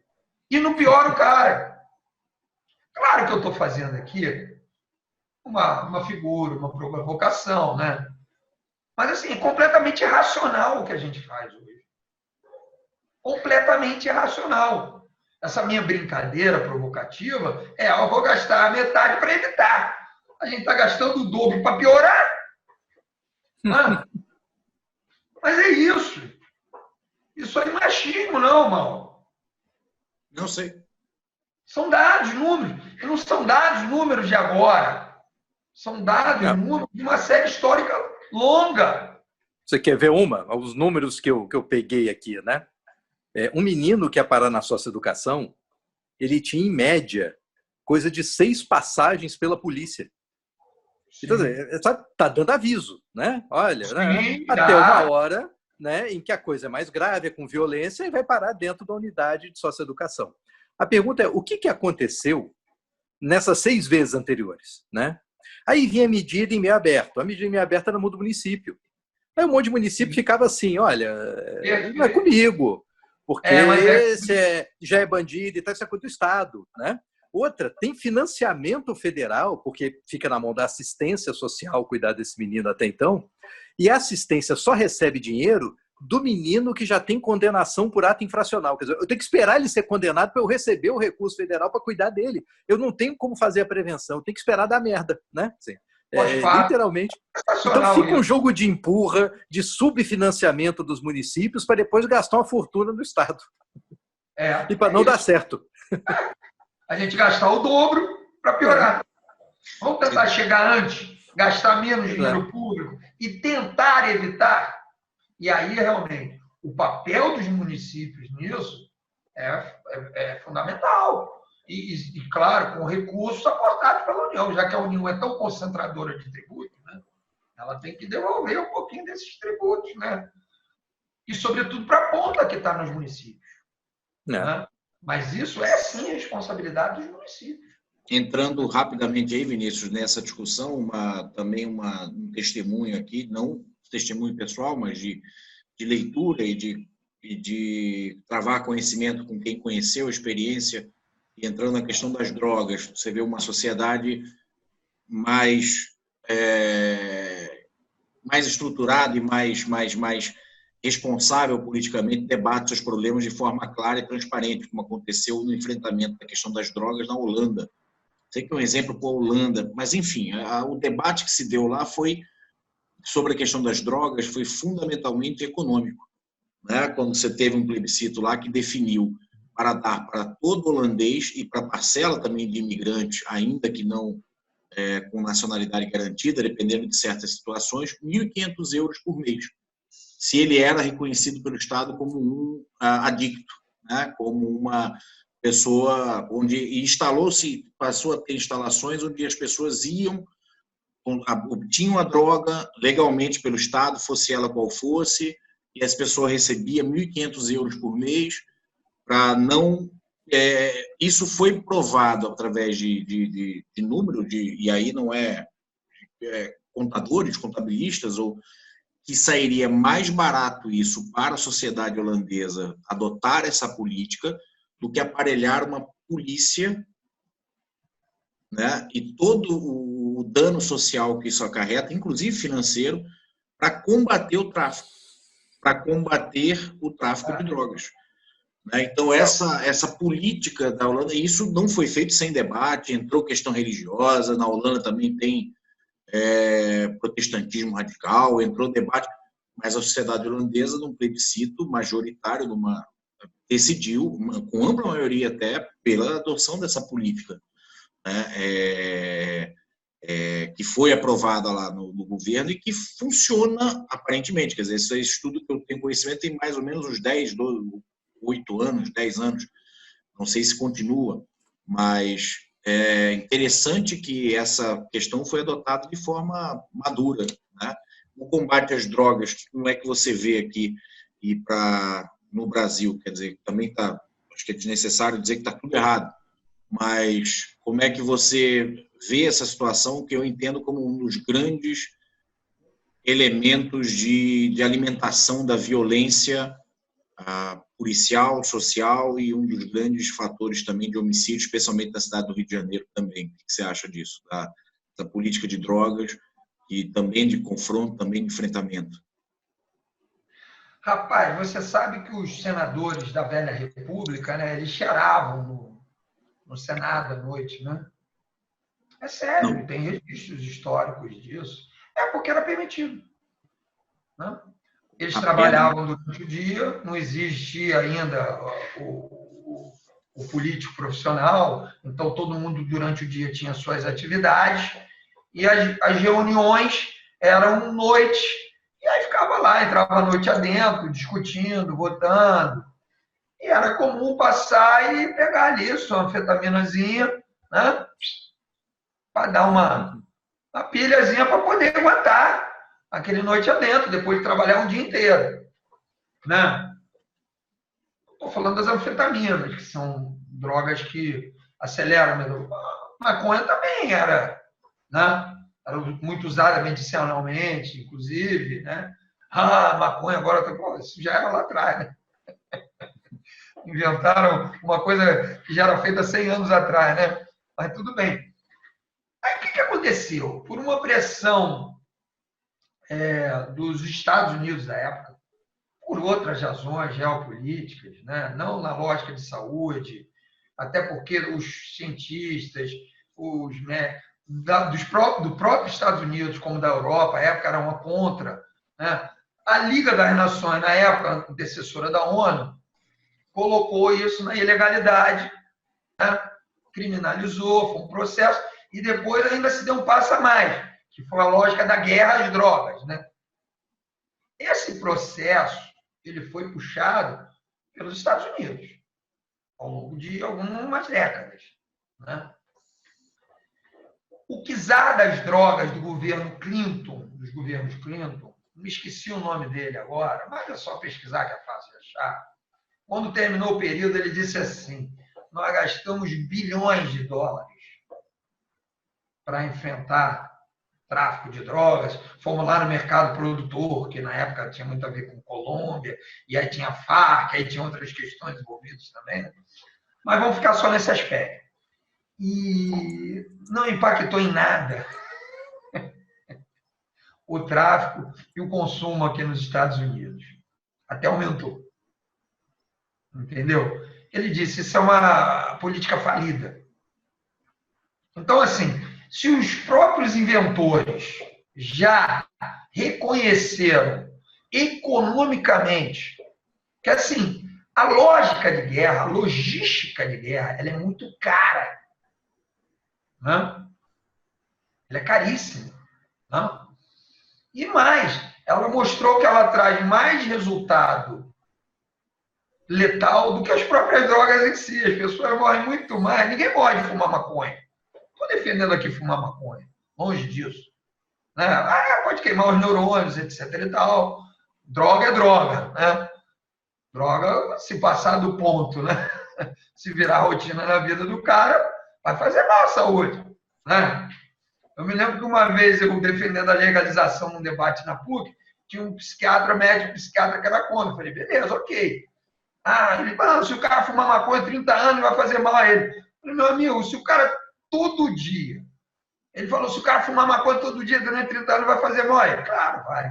E não piora o cara. Claro que eu estou fazendo aqui uma figura, uma provocação, né? Mas, assim, é completamente irracional o que a gente faz hoje. Completamente irracional. Essa minha brincadeira provocativa eu vou gastar a metade para evitar. A gente está gastando o dobro para piorar. Mas é isso. Isso aí não é achismo, não, Mauro. Não sei. São dados, números. E não são dados, números de agora. São dados, números de uma série histórica longa. Você quer ver os números que eu peguei aqui, né? Um menino que ia parar na socioeducação, ele tinha, em média, coisa de 6 passagens pela polícia. Então, está dando aviso, né? Olha, Sim, né? Até uma hora, né, em que a coisa é mais grave, é com violência, e vai parar dentro da unidade de socioeducação. A pergunta é, o que aconteceu nessas 6 vezes anteriores, né? Aí vinha a medida em meio aberto. A medida em meio aberto era no município. Aí um monte de município ficava assim, olha, não é comigo, porque já é bandido e tal, isso é coisa do Estado, né? Outra, tem financiamento federal, porque fica na mão da assistência social cuidar desse menino até então, e a assistência só recebe dinheiro do menino que já tem condenação por ato infracional. Quer dizer, eu tenho que esperar ele ser condenado para eu receber o recurso federal para cuidar dele. Eu não tenho como fazer a prevenção, eu tenho que esperar dar merda, né? Assim, literalmente. Então fica um jogo de empurra, de subfinanciamento dos municípios para depois gastar uma fortuna no Estado. E para não dar certo. A gente gastar o dobro para piorar. Vamos tentar chegar antes, gastar menos dinheiro público e tentar evitar. E aí, realmente, o papel dos municípios nisso é fundamental. E, claro, com recursos aportados pela União, já que a União é tão concentradora de tributos, né? Ela tem que devolver um pouquinho desses tributos, né? E, sobretudo, para a ponta que está nos municípios. Né? Mas isso é, sim, a responsabilidade dos municípios. Entrando rapidamente aí, Vinícius, nessa discussão, também um testemunho aqui, não testemunho pessoal, mas de leitura e de travar conhecimento com quem conheceu a experiência, e entrando na questão das drogas. Você vê uma sociedade mais estruturada e mais responsável politicamente, debate os problemas de forma clara e transparente, como aconteceu no enfrentamento da questão das drogas na Holanda. Sei que é um exemplo para a Holanda, mas, enfim, o debate que se deu lá sobre a questão das drogas foi fundamentalmente econômico, né? Quando você teve um plebiscito lá que definiu para dar para todo holandês e para parcela também de imigrantes, ainda que não com nacionalidade garantida, dependendo de certas situações, 1.500 euros por mês, se ele era reconhecido pelo Estado como um adicto, né? Como uma pessoa onde passou a ter instalações onde as pessoas obtinham a droga legalmente pelo Estado, fosse ela qual fosse, e as pessoas recebiam 1.500 euros por mês para não... isso foi provado através de número, e aí não contadores, contabilistas, ou que sairia mais barato isso para a sociedade holandesa adotar essa política do que aparelhar uma polícia, né? E todo o dano social que isso acarreta, inclusive financeiro, para combater o tráfico de drogas. Então, essa política da Holanda, isso não foi feito sem debate, entrou questão religiosa, na Holanda também tem protestantismo radical, entrou debate, mas a sociedade holandesa, num plebiscito majoritário, decidiu, com ampla maioria até, pela adoção dessa política, né? Que foi aprovada lá no governo e que funciona aparentemente. Quer dizer, esse estudo que eu tenho conhecimento tem mais ou menos uns 8 anos, 10 anos, não sei se continua, mas é interessante que essa questão foi adotada de forma madura, né? O combate às drogas, como é que você vê aqui, e para no Brasil. Quer dizer, também está, acho que é desnecessário dizer que está tudo errado, mas como é que você vê essa situação que eu entendo como um dos grandes elementos de alimentação da violência policial, social e um dos grandes fatores também de homicídio, especialmente na cidade do Rio de Janeiro também. O que você acha disso? Da política de drogas e também de confronto, também de enfrentamento. Rapaz, você sabe que os senadores da velha república, né, eles cheiravam no Senado à noite, né? É sério, Não. tem registros históricos disso. É porque era permitido, né? Eles trabalhavam durante o dia, não existia ainda o político profissional, então todo mundo durante o dia tinha suas atividades e as reuniões eram noite, e aí ficava lá, entrava a noite adentro, discutindo, votando, e era comum passar e pegar ali sua anfetaminazinha, né? Para dar uma pilhazinha para poder aguentar aquele noite adentro, depois de trabalhar um dia inteiro, né? Estou falando das anfetaminas, que são drogas que aceleram. A maconha também era, né? Era muito usada medicinalmente, inclusive, né? Maconha agora, isso já era lá atrás, né? Inventaram uma coisa que já era feita 100 anos atrás, né? Mas tudo bem. Aí o que aconteceu? Por uma pressão dos Estados Unidos da época, por outras razões geopolíticas, né? Não na lógica de saúde, até porque os cientistas, do próprio Estados Unidos, como da Europa, à época era uma contra, né? A Liga das Nações, na época antecessora da ONU, colocou isso na ilegalidade, né? Criminalizou, foi um processo, e depois ainda se deu um passo a mais, que foi a lógica da guerra às drogas, né? Esse processo ele foi puxado pelos Estados Unidos ao longo de algumas décadas, né? O czar das drogas do governo Clinton, dos governos Clinton, me esqueci o nome dele agora, mas é só pesquisar que é fácil de achar. Quando terminou o período, ele disse assim: nós gastamos bilhões de dólares para enfrentar tráfico de drogas, fomos lá no mercado produtor, que na época tinha muito a ver com Colômbia, e aí tinha a Farc, aí tinha outras questões envolvidas também, né? Mas vamos ficar só nesse aspecto. E não impactou em nada o tráfico e o consumo aqui nos Estados Unidos. Até aumentou. Entendeu? Ele disse, isso é uma política falida. Então, assim, se os próprios inventores já reconheceram economicamente que, assim, a lógica de guerra, a logística de guerra, ela é muito cara, né? Ela é caríssima, né? E mais, ela mostrou que ela traz mais resultado letal do que as próprias drogas em si. As pessoas morrem muito mais. Ninguém morre de fumar maconha. Estou defendendo aqui fumar maconha. Longe disso. Né? Pode queimar os neurônios, etc. e tal. Droga é droga. Né? Droga, se passar do ponto, né? Se virar rotina na vida do cara, vai fazer mal à saúde. Né? Eu me lembro que uma vez eu defendendo a legalização num debate na PUC, tinha um psiquiatra, médico psiquiatra que era contra. Eu falei, beleza, ok. Se o cara fumar maconha 30 anos, vai fazer mal a ele. Eu falei, meu amigo, se o cara todo dia, ele falou, se o cara fumar maconha todo dia durante 30 anos, vai fazer mal a ele. Claro, vai.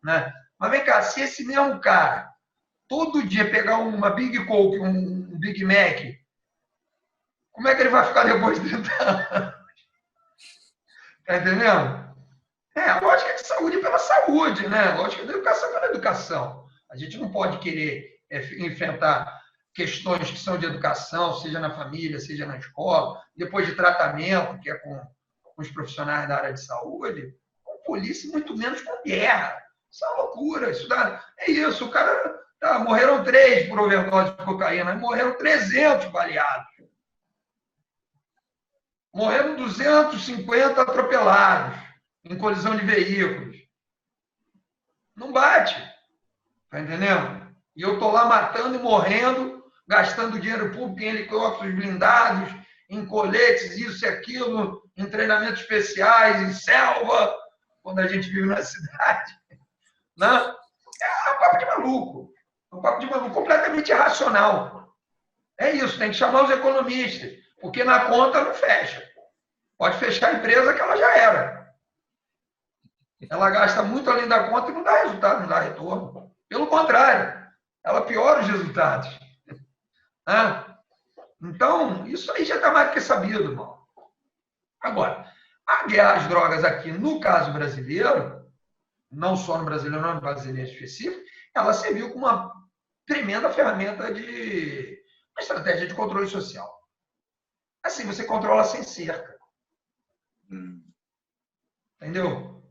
Né? Mas vem cá, se esse mesmo cara todo dia pegar uma Big Coke, um Big Mac, como é que ele vai ficar depois de 30 anos? Tá entendendo? A lógica de saúde pela saúde, né? A lógica da educação pela educação. A gente não pode querer enfrentar questões que são de educação, seja na família, seja na escola, depois de tratamento, que é com os profissionais da área de saúde, com polícia, muito menos com guerra. Isso é uma loucura. É isso, o cara... morreram 3 por overdose de cocaína, morreram 300 baleados. Morreram 250 atropelados em colisão de veículos. Não bate. Está entendendo? E eu estou lá matando e morrendo, gastando dinheiro público em helicópteros blindados, em coletes, isso e aquilo, em treinamentos especiais, em selva, quando a gente vive na cidade. Né? É um papo de maluco. É um papo de maluco completamente irracional. É isso, tem que chamar os economistas, porque na conta não fecha. Pode fechar a empresa que ela já era. Ela gasta muito além da conta e não dá resultado, não dá retorno. Pelo contrário, ela piora os resultados. Então, isso aí já está mais do que sabido, irmão. Agora, a guerra às drogas aqui, no caso brasileiro, não só no brasileiro, não no brasileiro específico, ela serviu como uma tremenda ferramenta de uma estratégia de controle social. Assim, você controla sem cerca. Entendeu?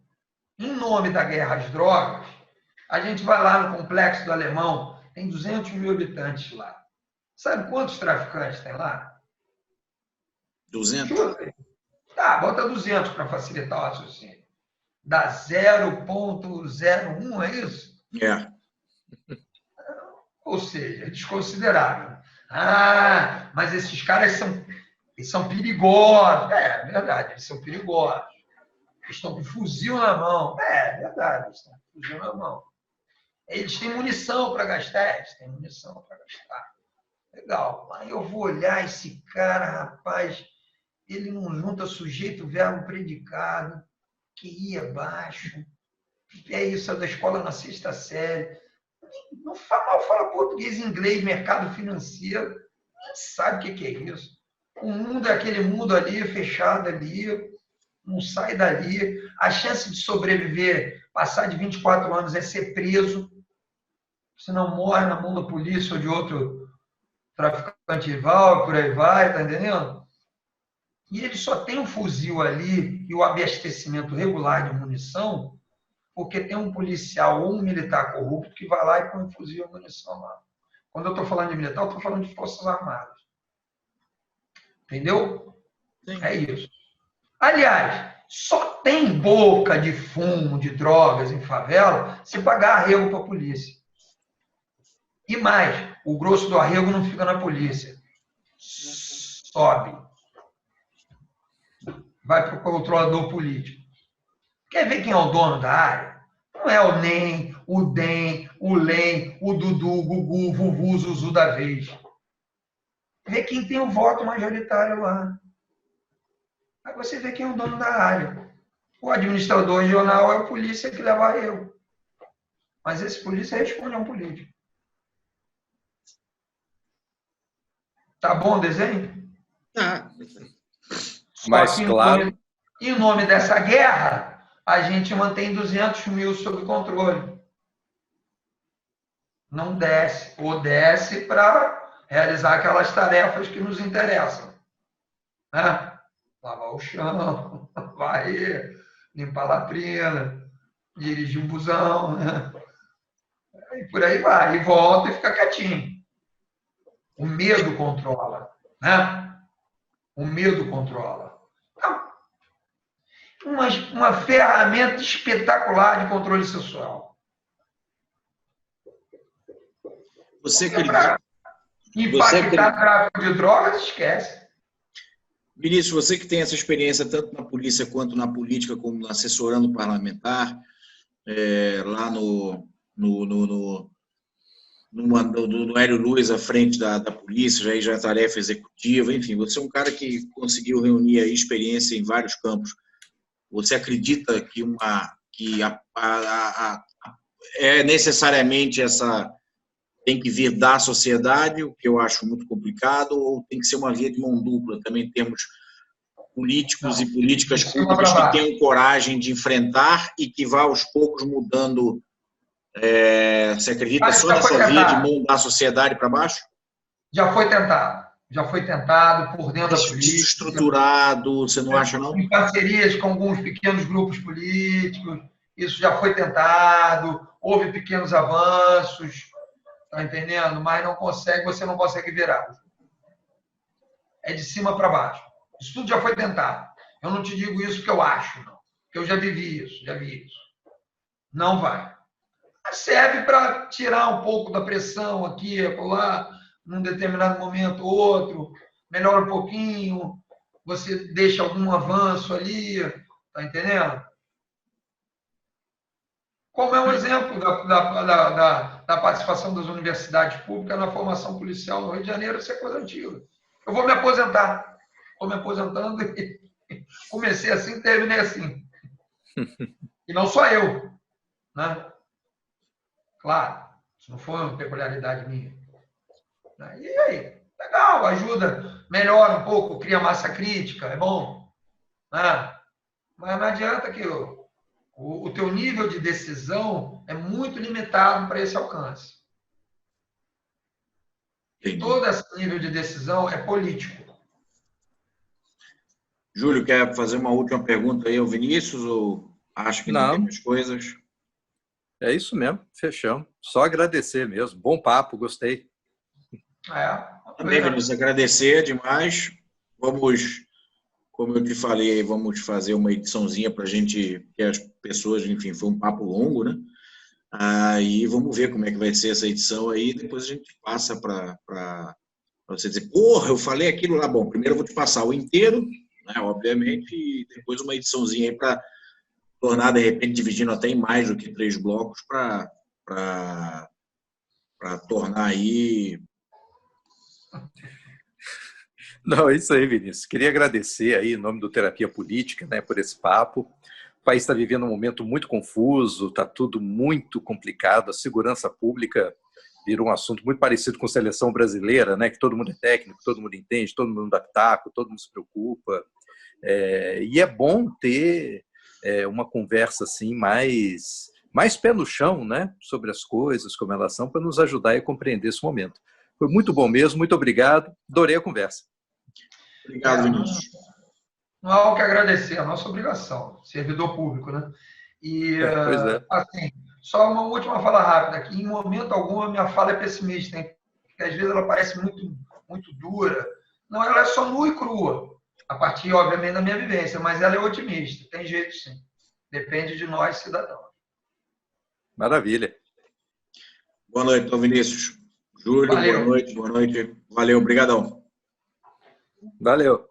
Em nome da guerra às drogas, a gente vai lá no Complexo do Alemão, tem 200 mil habitantes lá. Sabe quantos traficantes tem lá? 200? Chuta. Tá, bota 200 para facilitar o raciocínio. Dá 0,01, é isso? É. Ou seja, é desconsiderável. Mas esses caras são perigosos. É verdade, eles são perigosos. Eles estão com fuzil na mão. É verdade, eles estão com fuzil na mão. Eles têm munição para gastar? Eles têm munição para gastar. Legal. Aí eu vou olhar esse cara, rapaz, ele não junta sujeito, verbo, predicado, que ia baixo. É isso, é da escola na 6ª série. Não mal fala português, inglês, mercado financeiro. Nem sabe o que é isso. O mundo é aquele mundo ali, fechado ali, não sai dali. A chance de sobreviver, passar de 24 anos, é ser preso. Se não morre na mão da polícia ou de outro traficante rival, por aí vai, tá entendendo? E ele só tem um fuzil ali e o abastecimento regular de munição porque tem um policial ou um militar corrupto que vai lá e põe um fuzil e munição lá. Quando eu estou falando de militar, eu estou falando de Forças Armadas. Entendeu? Sim. É isso. Aliás, só tem boca de fumo, de drogas em favela se pagar arrego para a polícia. E mais, o grosso do arrego não fica na polícia. Sobe. Vai para o controlador político. Quer ver quem é o dono da área? Não é o NEM, o DEM, o LEM, o Dudu, o Gugu, o Vuvu, o Zuzu da vez. Vê quem tem o voto majoritário lá. Aí você vê quem é o dono da área. O administrador regional é o polícia que leva arrego. Mas esse polícia responde a um político. Tá bom o desenho? Tá. Mais claro. Em nome dessa guerra, a gente mantém 200 mil sob controle. Não desce. Ou desce para realizar aquelas tarefas que nos interessam. Né? Lavar o chão, varrer, limpar a latrina, dirigir um busão. Né? E por aí vai. E volta e fica quietinho. O medo controla. Né? O medo controla. Uma ferramenta espetacular de controle social. Você acredita? Impactar tráfico de drogas, esquece. Vinícius, você que tem essa experiência tanto na polícia quanto na política, como assessorando parlamentar, lá no Hélio Luz, à frente da polícia, já é tarefa executiva, enfim, você é um cara que conseguiu reunir aí experiência em vários campos. Você acredita que é necessariamente tem que vir da sociedade, o que eu acho muito complicado, ou tem que ser uma via de mão dupla? Também temos políticos e políticas públicas que tenham coragem de enfrentar e que vá aos poucos mudando. Você acredita só nessa via de mão da sociedade para baixo? Já foi tentado. Já foi tentado por dentro da política. Desestruturado, você não acha, não? Em parcerias com alguns pequenos grupos políticos, isso já foi tentado, houve pequenos avanços, tá entendendo? Mas você não consegue virar. É de cima para baixo. Isso tudo já foi tentado. Eu não te digo isso que eu acho, não. Porque eu já vivi isso, já vi isso. Não vai. serve para tirar um pouco da pressão aqui, lá, num determinado momento ou outro, melhora um pouquinho, você deixa algum avanço ali, tá entendendo? Como é um exemplo da participação das universidades públicas na formação policial no Rio de Janeiro, isso é coisa antiga. Eu vou me aposentar. Estou me aposentando e comecei assim, terminei assim. E não só eu, né? Claro, isso não foi uma peculiaridade minha. E aí? Legal, ajuda, melhora um pouco, cria massa crítica, é bom. Né? Mas não adianta que o teu nível de decisão é muito limitado para esse alcance. Entendi. Todo esse nível de decisão é político. Júlio, quer fazer uma última pergunta aí ao Vinícius ou acho que Não. entendeu as coisas? É isso mesmo, fechamos. Só agradecer mesmo. Bom papo, gostei. Também, Vinícius, agradecer demais. Vamos, como eu te falei, vamos fazer uma ediçãozinha para a gente, que as pessoas, enfim, foi um papo longo, né? Aí vamos ver como é que vai ser essa edição aí, depois a gente passa para você dizer, porra, eu falei aquilo lá. Bom, primeiro eu vou te passar o inteiro, né, obviamente, e depois uma ediçãozinha aí para tornar, de repente, dividindo até em mais do que 3 blocos para tornar aí... Não, é isso aí, Vinícius. Queria agradecer aí, em nome do Terapia Política, né, por esse papo. O país está vivendo um momento muito confuso, está tudo muito complicado. A segurança pública virou um assunto muito parecido com a seleção brasileira, né, que todo mundo é técnico, todo mundo entende, todo mundo dá pitaco, todo mundo se preocupa. E é bom ter uma conversa assim mais pé no chão, né, sobre as coisas, como elas são, para nos ajudar a compreender esse momento. Foi muito bom mesmo, muito obrigado. Adorei a conversa. Obrigado, Vinícius. Não há o que agradecer, é a nossa obrigação, servidor público, né? E, Pois é. assim, só uma última fala rápida, que em momento algum a minha fala é pessimista, hein? Porque às vezes ela parece muito dura. Não, ela é só nua e crua, a partir, obviamente, da minha vivência, mas ela é otimista, tem jeito sim. Depende de nós, cidadãos. Maravilha. Boa noite, então, Vinícius. Júlio, Valeu. boa noite. Valeu, obrigadão. Valeu.